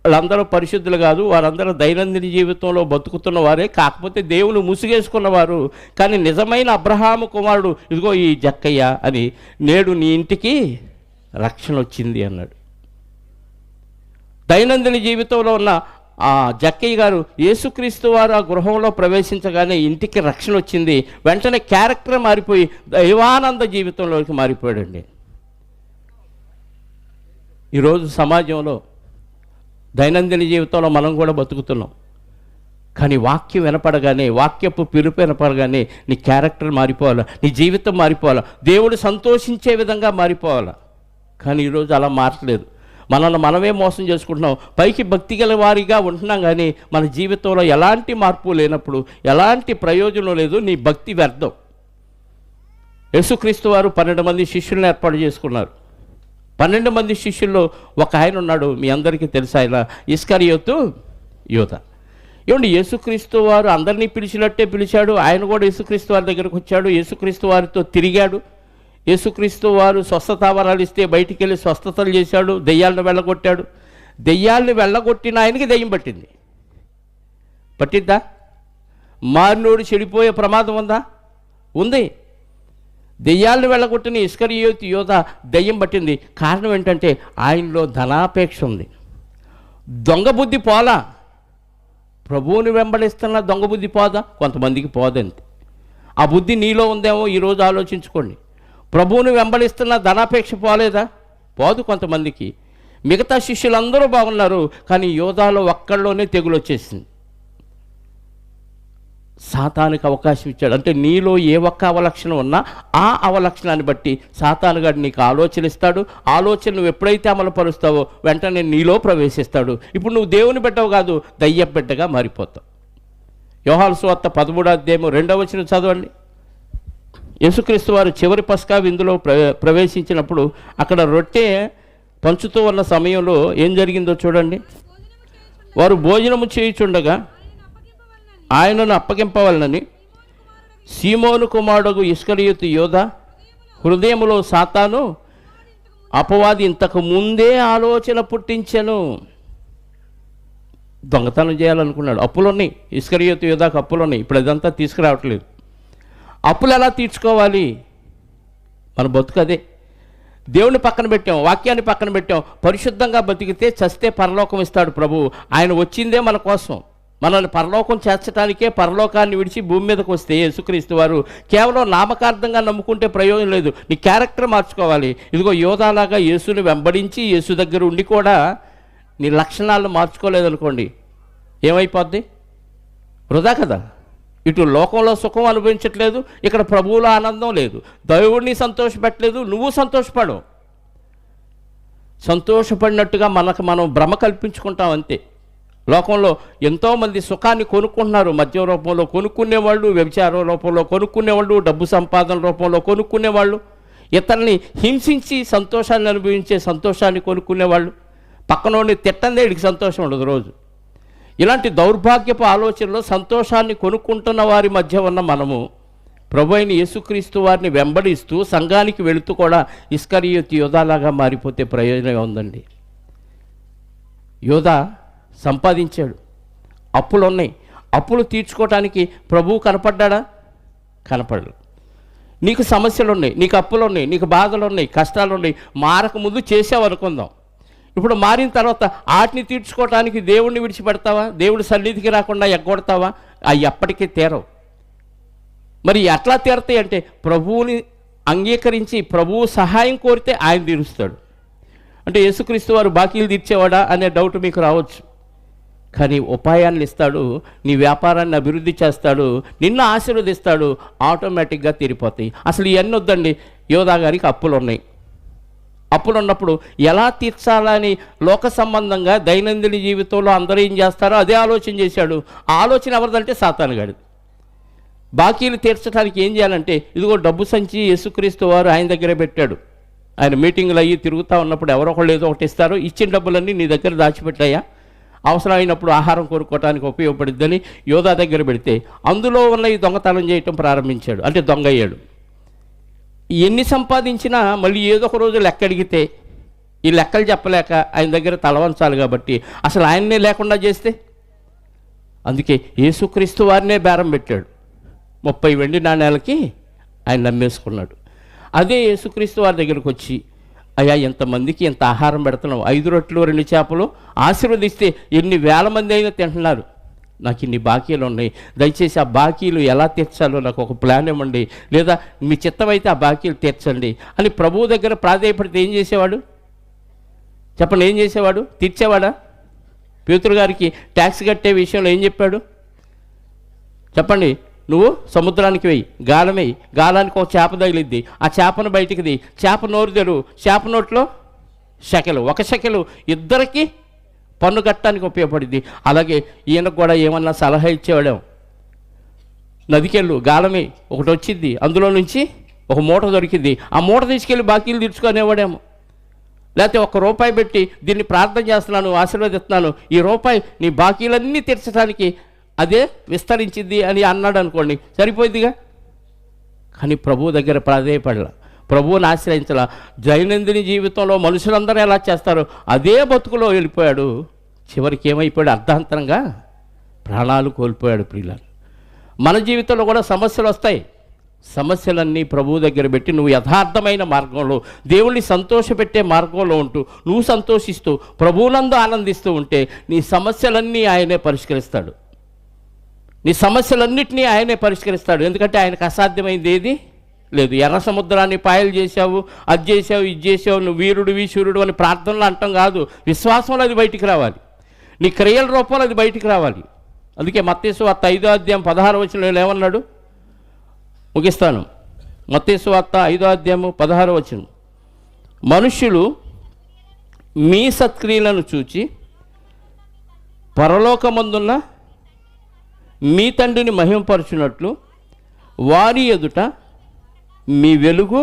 వాళ్ళందరూ పరిశుద్ధులు కాదు, వారందరూ దైనందిన జీవితంలో బతుకుతున్న వారే, కాకపోతే దేవుని ముసుగేసుకున్నవారు. కానీ నిజమైన అబ్రహాము కుమారుడు ఇదిగో ఈ జక్కయ్య అని, నేడు నీ ఇంటికి రక్షణ వచ్చింది అన్నాడు. దైనందిన జీవితంలో ఉన్న ఆ జక్కయ్య గారు యేసుక్రీస్తు వారు ఆ గృహంలో ప్రవేశించగానే ఇంటికి రక్షణ వచ్చింది. వెంటనే క్యారెక్టర్ మారిపోయి దైవానంద జీవితంలోకి మారిపోయాడండి. ఈరోజు సమాజంలో దైనందిన జీవితంలో మనం కూడా బతుకుతున్నాం. కానీ వాక్యం వినపడగానే, వాక్యపు పిలుపు వినపడగానే నీ క్యారెక్టర్ మారిపోవాలా, నీ జీవితం మారిపోవాలా, దేవుడు సంతోషించే విధంగా మారిపోవాలా. కానీ ఈరోజు అలా మారట్లేదు. మనల్ని మనమే మోసం చేసుకుంటున్నాం. పైకి భక్తి గల వారిగా ఉంటున్నాం, కానీ మన జీవితంలో ఎలాంటి మార్పు లేనప్పుడు ఎలాంటి ప్రయోజనం లేదు. నీ భక్తి వ్యర్థం. యేసుక్రీస్తు వారు 12 మంది శిష్యులను ఏర్పాటు చేసుకున్నారు. 12 మంది శిష్యుల్లో ఒక ఆయన ఉన్నాడు, మీ అందరికీ తెలుసు, ఆయన ఇస్కరియోతు యూదా. ఏమండి, యేసుక్రీస్తు వారు అందరినీ పిలిచినట్టే పిలిచాడు. ఆయన కూడా యేసుక్రీస్తు వారి దగ్గరకు వచ్చాడు, యేసుక్రీస్తు వారితో తిరిగాడు. యేసుక్రీస్తు వారు స్వస్థతావరాలు ఇస్తే బయటికి వెళ్ళి స్వస్థతలు చేశాడు, దెయ్యాలను వెళ్ళగొట్టాడు. దెయ్యాలను వెళ్ళగొట్టిన ఆయనకి దెయ్యం పట్టింది. పట్టిద్దా? మారినోడు చెడిపోయే ప్రమాదం ఉందా? ఉంది. దెయ్యాలను వెళ్ళగొట్టిన ఇస్కరియోతు యూదా దెయ్యం పట్టింది. కారణం ఏంటంటే ఆయనలో ధనాపేక్ష ఉంది. దొంగ బుద్ధి పోలా. ప్రభువుని వెంబడిస్తున్న దొంగ బుద్ధి పోదా? కొంతమందికి పోదంతే. ఆ బుద్ధి నీలో ఉందేమో ఈరోజు ఆలోచించుకోండి. ప్రభువుని వెంబడిస్తున్న ధనాపేక్ష పోలేదా? పోదు కొంతమందికి. మిగతా శిష్యులందరూ బాగున్నారు, కానీ యోధాలో ఒక్కళ్ళలోనే తెగులు వచ్చేసింది. సాతానికి అవకాశం ఇచ్చాడు. అంటే నీలో ఏ ఒక్క అవలక్షణం ఉన్నా ఆ అవలక్షణాన్ని బట్టి సాతానుగాడు నీకు ఆలోచన ఇస్తాడు. ఆలోచన నువ్వు ఎప్పుడైతే అమలు పరుస్తావో వెంటనే నీలో ప్రవేశిస్తాడు. ఇప్పుడు నువ్వు దేవుని బిడ్డవు కాదు, దయ్య బిడ్డగా మారిపోతావు. యోహాను సువార్త 13వ అధ్యాయం 2వ వచనం చదవండి. యేసుక్రీస్తు వారు చివరి పస్కా విందులో ప్రవేశించినప్పుడు అక్కడ రొట్టె పంచుతూ ఉన్న సమయంలో ఏం జరిగిందో చూడండి. వారు భోజనము చేయుచుండగా ఆయనను అప్పగింపవలనని సీమోను కుమారుడు ఇస్కరియోతు యూదా హృదయములో సాతాను అపవాది ఇంతకు ముందే ఆలోచన పుట్టించెను. దొంగతనం చేయాలనుకున్నాడు. అప్పులున్నాయి, ఇస్కరియోతు యూదాకు అప్పులున్నాయి. ఇప్పుడు అదంతా తీసుకురావట్లేదు. అప్పులు ఎలా తీర్చుకోవాలి? మన బతుకు అదే. దేవుని పక్కన పెట్టాం, వాక్యాన్ని పక్కన పెట్టాం. పరిశుద్ధంగా బతికితే చస్తే పరలోకం ఇస్తాడు ప్రభువు. ఆయన వచ్చిందే మన కోసం, మనల్ని పరలోకం చేర్చడానికే పరలోకాన్ని విడిచి భూమి మీదకి వస్తే యేసుక్రీస్తు వారు కేవలం నామకార్థంగా నమ్ముకుంటే ప్రయోజనం లేదు. నీ క్యారెక్టర్ మార్చుకోవాలి. ఇదిగో యోధాలాగా యేసుని వెంబడించి యేసు దగ్గర ఉండి కూడా నీ లక్షణాలను మార్చుకోలేదనుకోండి, ఏమైపోద్ది? వృధా కదా. ఇటు లోకంలో సుఖం అనుభవించట్లేదు, ఇక్కడ ప్రభువులో ఆనందం లేదు, దేవుడిని సంతోషపెట్టలేదు, నువ్వు సంతోషపడు. సంతోషపడినట్టుగా మనకు మనం భ్రమ కల్పించుకుంటాం అంతే. లోకంలో ఎంతోమంది సుఖాన్ని కొనుక్కుంటున్నారు. మద్యం రూపంలో కొనుక్కునేవాళ్ళు, వ్యభిచారం రూపంలో కొనుక్కునేవాళ్ళు, డబ్బు సంపాదన రూపంలో కొనుక్కునేవాళ్ళు, ఇతరుల్ని హింసించి సంతోషాన్ని అనుభవించే సంతోషాన్ని కొనుక్కునేవాళ్ళు. పక్కనోడిని తిట్టందే వీడికి సంతోషం ఉండదు రోజు. ఇలాంటి దౌర్భాగ్యపు ఆలోచనలో సంతోషాన్ని కొనుక్కుంటున్న వారి మధ్య ఉన్న మనము ప్రభు అయిన యేసుక్రీస్తు వారిని వెంబడిస్తూ సంఘానికి వెళుతూ కూడా ఇస్కరియోతు యోధాలాగా మారిపోతే ప్రయోజనం ఉందండి. యోధా సంపాదించాడు, అప్పులు ఉన్నాయి. అప్పులు తీర్చుకోవటానికి ప్రభువు కనపడ్డా? కనపడలేదు. నీకు సమస్యలు ఉన్నాయి, నీకు అప్పులు ఉన్నాయి, నీకు బాధలు ఉన్నాయి, కష్టాలు ఉన్నాయి. మారక ముందు చేసావు అనుకుందాం. ఇప్పుడు మారిన తర్వాత వాటిని తీర్చుకోవటానికి దేవుడిని విడిచిపెడతావా? దేవుడి సన్నిధికి రాకుండా ఎగ్గొడతావా? అవి ఎప్పటికీ తీరవు. మరి ఎట్లా తీరతాయి అంటే ప్రభువుని అంగీకరించి ప్రభువు సహాయం కోరితే ఆయన తీరుస్తాడు. అంటే యేసుక్రీస్తు వారు బాకీలు తీర్చేవాడా అనే డౌట్ మీకు రావచ్చు. కానీ ఉపాయాన్ని ఇస్తాడు, నీ వ్యాపారాన్ని అభివృద్ధి చేస్తాడు, నిన్ను ఆశీర్వదిస్తాడు, ఆటోమేటిక్గా తీరిపోతాయి. అసలు ఇవన్నీ వద్దండి. యోధా గారికి అప్పులు ఉన్నాయి. అప్పులు ఉన్నప్పుడు ఎలా తీర్చాలని లోక సంబంధంగా దైనందిన జీవితంలో అందరూ ఏం చేస్తారో అదే ఆలోచన చేశాడు. ఆ ఆలోచన ఎవరిదంటే సాతానుగాడిది. బాకీలు తీర్చడానికి ఏం చేయాలంటే ఇదిగో డబ్బు సంచి యేసుక్రీస్తు వారు ఆయన దగ్గరే పెట్టాడు. ఆయన మీటింగులు అయ్యి తిరుగుతూ ఉన్నప్పుడు ఎవరో ఒకళ్ళు ఏదో ఒకటి ఇస్తారు. ఇచ్చిన డబ్బులన్నీ నీ దగ్గర దాచిపెట్టాయా, అవసరమైనప్పుడు ఆహారం కోరుకోవడానికి ఉపయోగపడుద్దని యోధా దగ్గర పెడితే అందులో ఉన్న ఈ దొంగతనం చేయటం ప్రారంభించాడు. అంటే దొంగ అయ్యాడు. ఎన్ని సంపాదించినా మళ్ళీ ఏదో ఒక రోజు లెక్క అడిగితే ఈ లెక్కలు చెప్పలేక ఆయన దగ్గర తలవంచాలి. కాబట్టి అసలు ఆయన్నే లేకుండా చేస్తే, అందుకే యేసుక్రీస్తు వారినే బేరం పెట్టాడు. 30 వెండి నాణేలకి ఆయన నమ్మేసుకున్నాడు. అదే యేసుక్రీస్తు వారి దగ్గరకు వచ్చి, అయ్యా ఎంతమందికి ఎంత ఆహారం పెడుతున్నావు, 5 రొట్టెలు 2 చేపలు ఆశీర్వదిస్తే ఎన్ని వేల మంది అయినా తింటున్నారు, నాకు ఇన్ని బాకీలు ఉన్నాయి, దయచేసి ఆ బాకీలు ఎలా తీర్చాలో నాకు ఒక ప్లాన్ ఇవ్వండి, లేదా మీ చిత్తమైతే ఆ బాకీలు తీర్చండి అని ప్రభువు దగ్గర ప్రాధేయపడితే ఏం చేసేవాడు చెప్పండి? ఏం చేసేవాడు? తీర్చేవాడా? పేతురు గారికి ట్యాక్స్ కట్టే విషయంలో ఏం చెప్పాడు చెప్పండి? నువ్వు సముద్రానికి వెయ్యి, గాలం వెయ్యి, గాలానికి ఒక చేప తగిలిద్ది, ఆ చేపను బయటికి ది, చేప నోరు తెరు, చేప నోట్లో షెకెలు, 1 షెకెలు ఇద్దరికి పన్ను కట్టడానికి ఉపయోగపడింది. అలాగే ఈయనకు కూడా ఏమన్నా సలహా ఇచ్చేవాడేమో, నదికెళ్ళు, గాలమే ఒకటి వచ్చింది, అందులో నుంచి ఒక మూట దొరికింది, ఆ మూట తీసుకెళ్ళి బాకీలు తీర్చుకునేవాడేమో. లేకపోతే ₹1 పెట్టి దీన్ని ప్రార్థన చేస్తున్నాను, ఆశీర్వదిస్తున్నాను, ఈ రూపాయి నీ బాకీలన్నీ తీర్చడానికి అదే విస్తరించింది అని అన్నాడు అనుకోండి, సరిపోయిందిగా. కానీ ప్రభువు దగ్గర ప్రాధేయపడాల, ప్రభువుని ఆశ్రయించాల. దైనందిన జీవితంలో మనుషులందరూ ఎలా చేస్తారో అదే బతుకులో వెళ్ళిపోయాడు. చివరికి ఏమైపోయాడు? అర్ధాంతరంగా ప్రాణాలు కోల్పోయాడు. ప్రియులారా, మన జీవితంలో కూడా సమస్యలు వస్తాయి. సమస్యలన్నీ ప్రభువు దగ్గర పెట్టి నువ్వు యథార్థమైన మార్గంలో, దేవుణ్ణి సంతోషపెట్టే మార్గంలో ఉంటూ, నువ్వు సంతోషిస్తూ ప్రభువునందు ఆనందిస్తూ ఉంటే నీ సమస్యలన్నీ ఆయనే పరిష్కరిస్తాడు. నీ సమస్యలన్నింటినీ ఆయనే పరిష్కరిస్తాడు. ఎందుకంటే ఆయనకు అసాధ్యమైంది ఏది లేదు. ఎర్ర సముద్రాన్ని పాయలు చేశావు, అది చేసావు, ఇది చేసావు, నువ్వు వీరుడివి శూరుడు అని ప్రార్థనలు అంటాం కాదు, విశ్వాసంలో అది బయటికి రావాలి, నీ క్రియల రూపంలో అది బయటికి రావాలి. అందుకే మత్తయి సువార్త 5వ అధ్యాయం 16వ వచనంలో ఏమన్నాడు? ముగిస్తాను. మత్తయి సువార్త 5వ అధ్యాయం 16వ వచనం, మనుష్యులు మీ సత్క్రియలను చూచి పరలోకమందున్న మీ తండ్రిని మహిమపరచునట్లు వారి ఎదుట మీ వెలుగు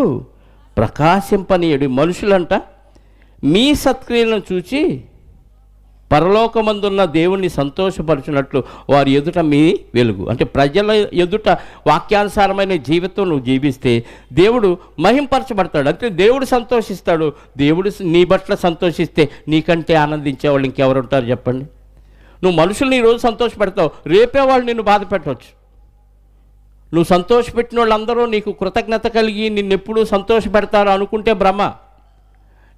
ప్రకాశింపనీయడు. మనుషులంట మీ సత్క్రియలను చూచి పరలోకమందున్న దేవుణ్ణి సంతోషపరచునట్లు వారి ఎదుట మీ వెలుగు, అంటే ప్రజల ఎదుట వాక్యానుసారమైన జీవితం నువ్వు జీవిస్తే దేవుడు మహింపరచబడతాడు. అంటే దేవుడు సంతోషిస్తాడు. దేవుడు నీ పట్ల సంతోషిస్తే నీకంటే ఆనందించేవాళ్ళు ఇంకెవరు ఉంటారు చెప్పండి? నువ్వు మనుషుల్ని ఈరోజు సంతోషపెడతావు, రేపే వాళ్ళు నిన్ను బాధ పెట్టవచ్చు. నువ్వు సంతోషపెట్టిన వాళ్ళందరూ నీకు కృతజ్ఞత కలిగి నిన్నెప్పుడు సంతోషపెడతారు అనుకుంటే భ్రమ.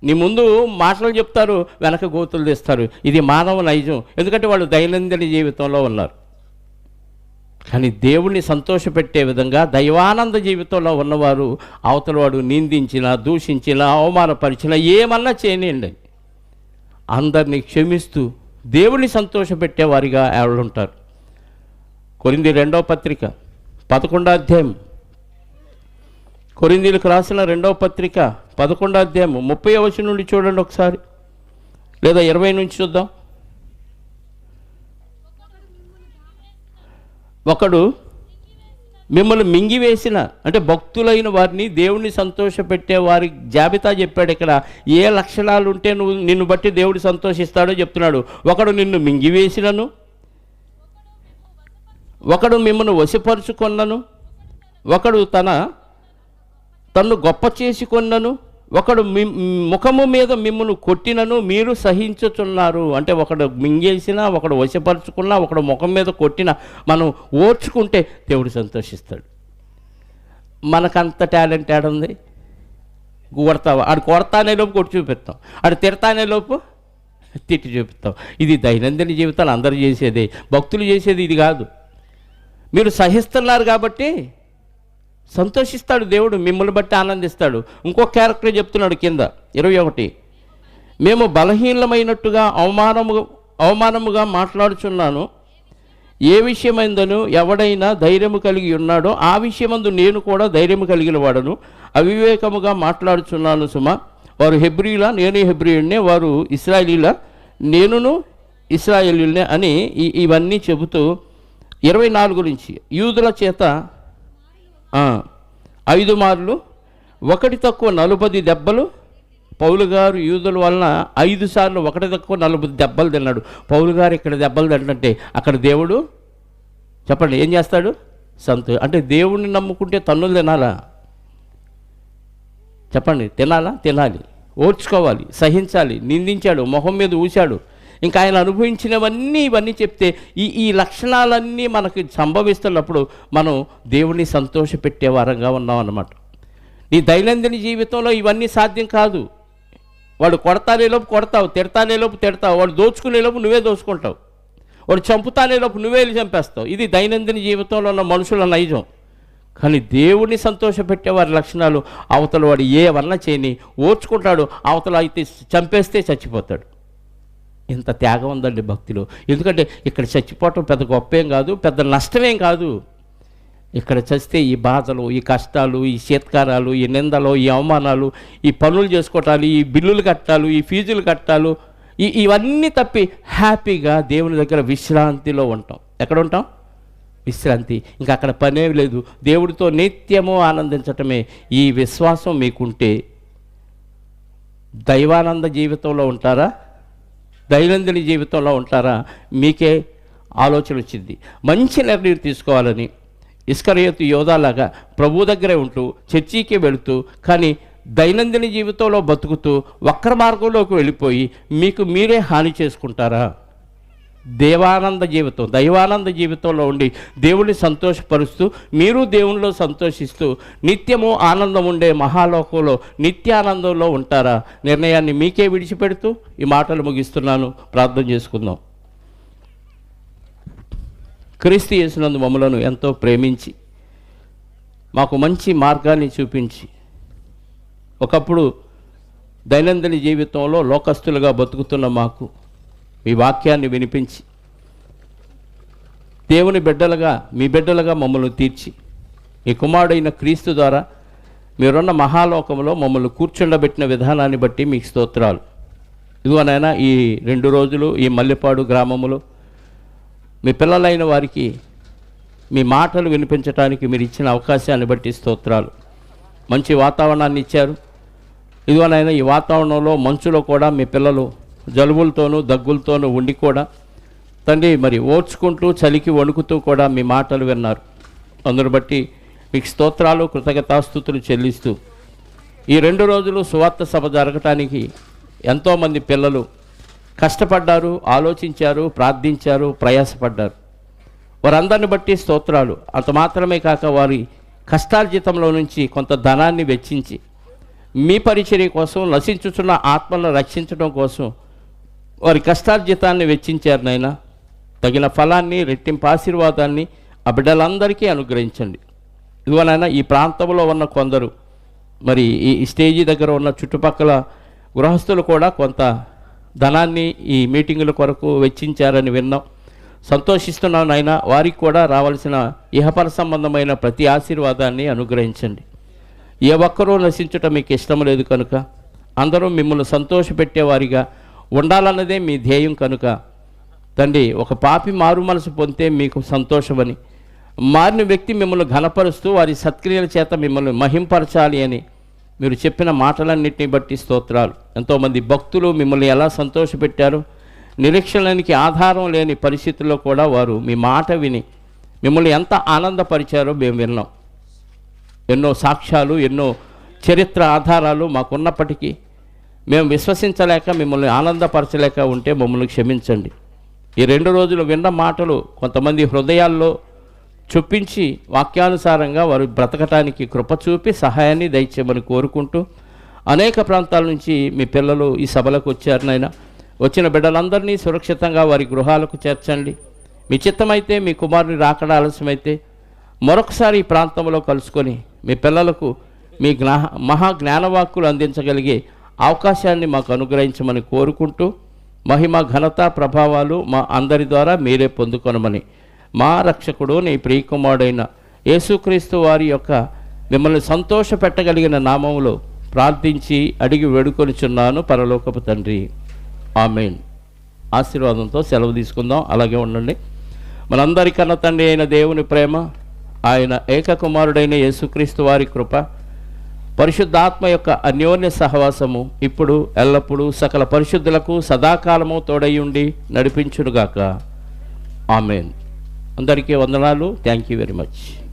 నీ ముందు మాటలు చెప్తారు, వెనక గోతులు తీస్తారు. ఇది మానవ నైజం, ఎందుకంటే వాళ్ళు దైనందిన జీవితంలో ఉన్నారు. కానీ దేవుణ్ణి సంతోషపెట్టే విధంగా దైవానంద జీవితంలో ఉన్నవారు అవతలవాడు నిందించినా, దూషించినా, అవమానపరిచినా, ఏమన్నా చేయనియండి, అందరినీ క్షమిస్తూ దేవుణ్ణి సంతోషపెట్టేవారిగా ఎవరుంటారు? కొరింథీ 2వ పత్రిక 11వ అధ్యాయం, కొరింథీలకు రాసిన 2వ పత్రిక 11వ అధ్యాయం 30వ వచనం నుండి చూడండి ఒకసారి, లేదా 20 నుంచి చూద్దాం. ఒకడు మిమ్మల్ని మింగివేసిన, అంటే భక్తులైన వారిని, దేవుణ్ణి సంతోషపెట్టే వారి జాబితా చెప్పాడు ఇక్కడ. ఏ లక్షణాలు ఉంటే నిన్ను బట్టి దేవుడు సంతోషిస్తాడో చెప్తున్నాడు. ఒకడు నిన్ను మింగివేసినను, ఒకడు మిమ్మల్ని వశపరుచుకొన్నను, ఒకడు తన్ను గొప్ప చేసుకొన్నను, ఒకడు ముఖము మీద మిమ్మల్ని కొట్టినను మీరు సహించుచున్నారు. అంటే ఒకడు మింగేసినా, ఒకడు వశపరుచుకున్నా, ఒకడు ముఖం మీద కొట్టినా మనం ఓర్చుకుంటే దేవుడు సంతోషిస్తాడు. మనకంత టాలెంట్ ఏడుంది? కొడతావా? ఆడు కొడతానే లోపు కొట్టి చూపిస్తాం, ఆడు తిడతానే లోపు తిట్టి చూపిస్తాం. ఇది దైనందిన జీవితాలు అందరూ చేసేదే, భక్తులు చేసేది ఇది కాదు. మీరు సహిస్తున్నారు కాబట్టి సంతోషిస్తాడు దేవుడు, మిమ్మల్ని బట్టి ఆనందిస్తాడు. ఇంకో క్యారెక్టర్ చెప్తున్నాడు కింద 21, మేము బలహీనమైనట్టుగా అవమానముగా మాట్లాడుచున్నాను. ఏ విషయమైందను ఎవడైనా ధైర్యము కలిగి ఉన్నాడో ఆ విషయమందు నేను కూడా ధైర్యము కలిగిన వాడను. అవివేకముగా మాట్లాడుచున్నాను సుమా. వారు హెబ్రీలా, నేను హెబ్రీయుడినే, వారు ఇశ్రాయేలీలా, నేనును ఇశ్రాయేలీయులనే అని ఇవన్నీ చెబుతూ 24 నుంచి యూదుల చేత 5 మార్లు 1 తక్కువ 40 దెబ్బలు. పౌలు గారు యూదుల వలన 5 సార్లు 1 తక్కువ 40 దెబ్బలు తిన్నాడు. పౌలు గారు ఇక్కడ దెబ్బలు తింటే అక్కడ దేవుడు చెప్పండి ఏం చేస్తాడు? అంటే దేవుణ్ణి నమ్ముకుంటే తన్నులు తినాలా? చెప్పండి, తినాలి, ఓర్చుకోవాలి, సహించాలి. నిందించాడు, మొహం మీద ఊశాడు, ఇంకా ఆయన అనుభవించినవన్నీ ఇవన్నీ చెప్తే ఈ లక్షణాలన్నీ మనకి సంభవిస్తున్నప్పుడు మనం దేవుణ్ణి సంతోషపెట్టే వారంగా ఉన్నాం అన్నమాట. నీ దైనందిన జీవితంలో ఇవన్నీ సాధ్యం కాదు. వాడు కొడతానేలోపు కొడతావు, తిడతానేలోపు తిడతావు, వాడు దోచుకునేలోపు నువ్వే దోచుకుంటావు, వాడు చంపుతానేలోపు నువ్వే చంపేస్తావు. ఇది దైనందిన జీవితంలో ఉన్న మనుషుల నైజం. కానీ దేవుణ్ణి సంతోషపెట్టే వారి లక్షణాలు, అవతల వాడు ఏ వర్ణ చేయని ఓర్చుకుంటాడు, అవతల అయితే చంపేస్తే చచ్చిపోతాడు. ఇంత త్యాగం ఉందండి భక్తిలో. ఎందుకంటే ఇక్కడ చచ్చిపోవటం పెద్ద గొప్పేం కాదు, పెద్ద నష్టమేం కాదు. ఇక్కడ చస్తే ఈ బాధలు, ఈ కష్టాలు, ఈ శీత్కారాలు, ఈ నిందలు, ఈ అవమానాలు, ఈ పనులు చేసుకోవటాలు, ఈ బిల్లులు కట్టాలు, ఈ ఫీజులు కట్టాలు, ఇవన్నీ తప్పి హ్యాపీగా దేవుని దగ్గర విశ్రాంతిలో ఉంటాం. ఎక్కడ ఉంటాం? విశ్రాంతి. ఇంకా అక్కడ పనేం లేదు, దేవుడితో నిత్యము ఆనందించటమే. ఈ విశ్వాసం మీకుంటే దైవానంద జీవితంలో ఉంటారా, దైనందిన జీవితంలో ఉంటారా? మీకే ఆలోచన వచ్చింది. మంచి నిర్ణయం తీసుకోవాలని ఇస్కరియోతు యోధాలాగా ప్రభు దగ్గరే ఉంటూ చర్చికి వెళుతూ కానీ దైనందిన జీవితంలో బతుకుతూ వక్ర మార్గంలోకి వెళ్ళిపోయి మీకు మీరే హాని చేసుకుంటారా? దైవానంద జీవితంలో ఉండి దేవుడిని సంతోషపరుస్తూ మీరు దేవునిలో సంతోషిస్తూ నిత్యము ఆనందం ఉండే మహాలోకంలో నిత్యానందంలో ఉంటారా? నిర్ణయాన్ని మీకే విడిచిపెడుతూ ఈ మాటలు ముగిస్తున్నాను. ప్రార్థన చేసుకుందాం. క్రీస్తు యేసునందు మమ్మలను ఎంతో ప్రేమించి మాకు మంచి మార్గాన్ని చూపించి ఒకప్పుడు దైనందిన జీవితంలో లోకస్తులుగా బతుకుతున్న మాకు మీ వాక్యాన్ని వినిపించి దేవుని బిడ్డలుగా, మీ బిడ్డలుగా మమ్మల్ని తీర్చి మీ కుమారుడైన క్రీస్తు ద్వారా మీరున్న మహాలోకంలో మమ్మల్ని కూర్చుండబెట్టిన విధానాన్ని బట్టి మీకు స్తోత్రాలు. ఇదిగోనైనా ఈ 2 రోజులు ఈ మల్లెపాడు గ్రామములో మీ పిల్లలైన వారికి మీ మాటలు వినిపించడానికి మీరు ఇచ్చిన అవకాశాన్ని బట్టి స్తోత్రాలు. మంచి వాతావరణాన్ని ఇచ్చారు. ఇదిగోనైనా ఈ వాతావరణంలో మంచులో కూడా మీ పిల్లలు జలుబులతోనూ దగ్గులతోనూ ఉండి కూడా తండ్రి మరి ఓర్చుకుంటూ చలికి వణుకుతూ కూడా మీ మాటలు విన్నారు. అందును బట్టి మీకు స్తోత్రాలు, కృతజ్ఞతాస్తుతులు చెల్లిస్తూ ఈ 2 రోజులు సువార్త సభ జరగటానికి ఎంతోమంది పిల్లలు కష్టపడ్డారు, ఆలోచించారు, ప్రార్థించారు, ప్రయాసపడ్డారు. వారందరిని బట్టి స్తోత్రాలు. అంత మాత్రమే కాక వారి కష్టార్జితంలో నుంచి కొంత ధనాన్ని వెచ్చించి మీ పరిచర్య కోసం, నశించుచున్న ఆత్మలను రక్షించడం కోసం వారి కష్టార్జితాన్ని వెచ్చించారు. నాయనా తగిన ఫలాన్ని, రెట్టింపు ఆశీర్వాదాన్ని ఆ బిడ్డలందరికీ అనుగ్రహించండి. ఇదిగోనైనా ఈ ప్రాంతంలో ఉన్న కొందరు మరి ఈ స్టేజీ దగ్గర ఉన్న చుట్టుపక్కల గృహస్థులు కూడా కొంత ధనాన్ని ఈ మీటింగుల కొరకు వెచ్చించారని విన్నాం. సంతోషిస్తున్నాం నాయన. వారికి కూడా రావాల్సిన ఇహపర సంబంధమైన ప్రతి ఆశీర్వాదాన్ని అనుగ్రహించండి. ఏ ఒక్కరూ నశించటం మీకు ఇష్టం లేదు కనుక అందరూ మిమ్మల్ని సంతోషపెట్టేవారిగా ఉండాలన్నదే మీ ధ్యేయం కనుక తండ్రి ఒక పాపి మారు మనసు పొందితే మీకు సంతోషమని, మారిన వ్యక్తి మిమ్మల్ని ఘనపరుస్తూ వారి సత్క్రియల చేత మిమ్మల్ని మహింపరచాలి అని మీరు చెప్పిన మాటలన్నింటినీ బట్టి స్తోత్రాలు. ఎంతోమంది భక్తులు మిమ్మల్ని ఎలా సంతోషపెట్టారు, నిరీక్షణానికి ఆధారం లేని పరిస్థితుల్లో కూడా వారు మీ మాట విని మిమ్మల్ని ఎంత ఆనందపరిచారో మేము విన్నాం. ఎన్నో సాక్ష్యాలు, ఎన్నో చరిత్ర ఆధారాలు మాకున్నప్పటికీ మేము విశ్వసించలేక మిమ్మల్ని ఆనందపరచలేక ఉంటే మమ్మల్ని క్షమించండి. ఈ 2 రోజులు విన్న మాటలు కొంతమంది హృదయాల్లో చొప్పించి వాక్యానుసారంగా వారు బ్రతకటానికి కృప చూపి సహాయాన్ని దయచేయమని కోరుకుంటూ, అనేక ప్రాంతాల నుంచి మీ పిల్లలు ఈ సభలకు వచ్చారు నాయన. వచ్చిన బిడ్డలందరినీ సురక్షితంగా వారి గృహాలకు చేర్చండి. మీ చిత్తమైతే, మీ కుమారుని రాకడ ఆలస్యమైతే మరొకసారి ఈ ప్రాంతంలో కలుసుకొని మీ పిల్లలకు మీ మహా జ్ఞానవాక్కులు అందించగలిగే అవకాశాన్ని మాకు అనుగ్రహించమని కోరుకుంటూ, మహిమ ఘనత ప్రభావాలు మా అందరి ద్వారా మీరే పొందుకొనమని మా రక్షకుడు నీ ప్రియకుమారుడైన యేసుక్రీస్తు వారి యొక్క మిమ్మల్ని సంతోషపెట్టగలిగిన నామములో ప్రార్థించి అడిగి వేడుకొనిచున్నాను పరలోకపు తండ్రి. ఆమేన్. ఆశీర్వాదంతో సెలవు తీసుకుందాం. అలాగే ఉండండి. మనందరికన్నా తండ్రి అయిన దేవుని ప్రేమ, ఆయన ఏకకుమారుడైన యేసుక్రీస్తు వారి కృప, పరిశుద్ధాత్మ యొక్క అన్యోన్య సహవాసము ఇప్పుడు ఎల్లప్పుడూ సకల పరిశుద్ధులకు సదాకాలము తోడయ్యుండి నడిపించునుగాక. ఆమేన్. అందరికీ వందనాలు. Thank you very much.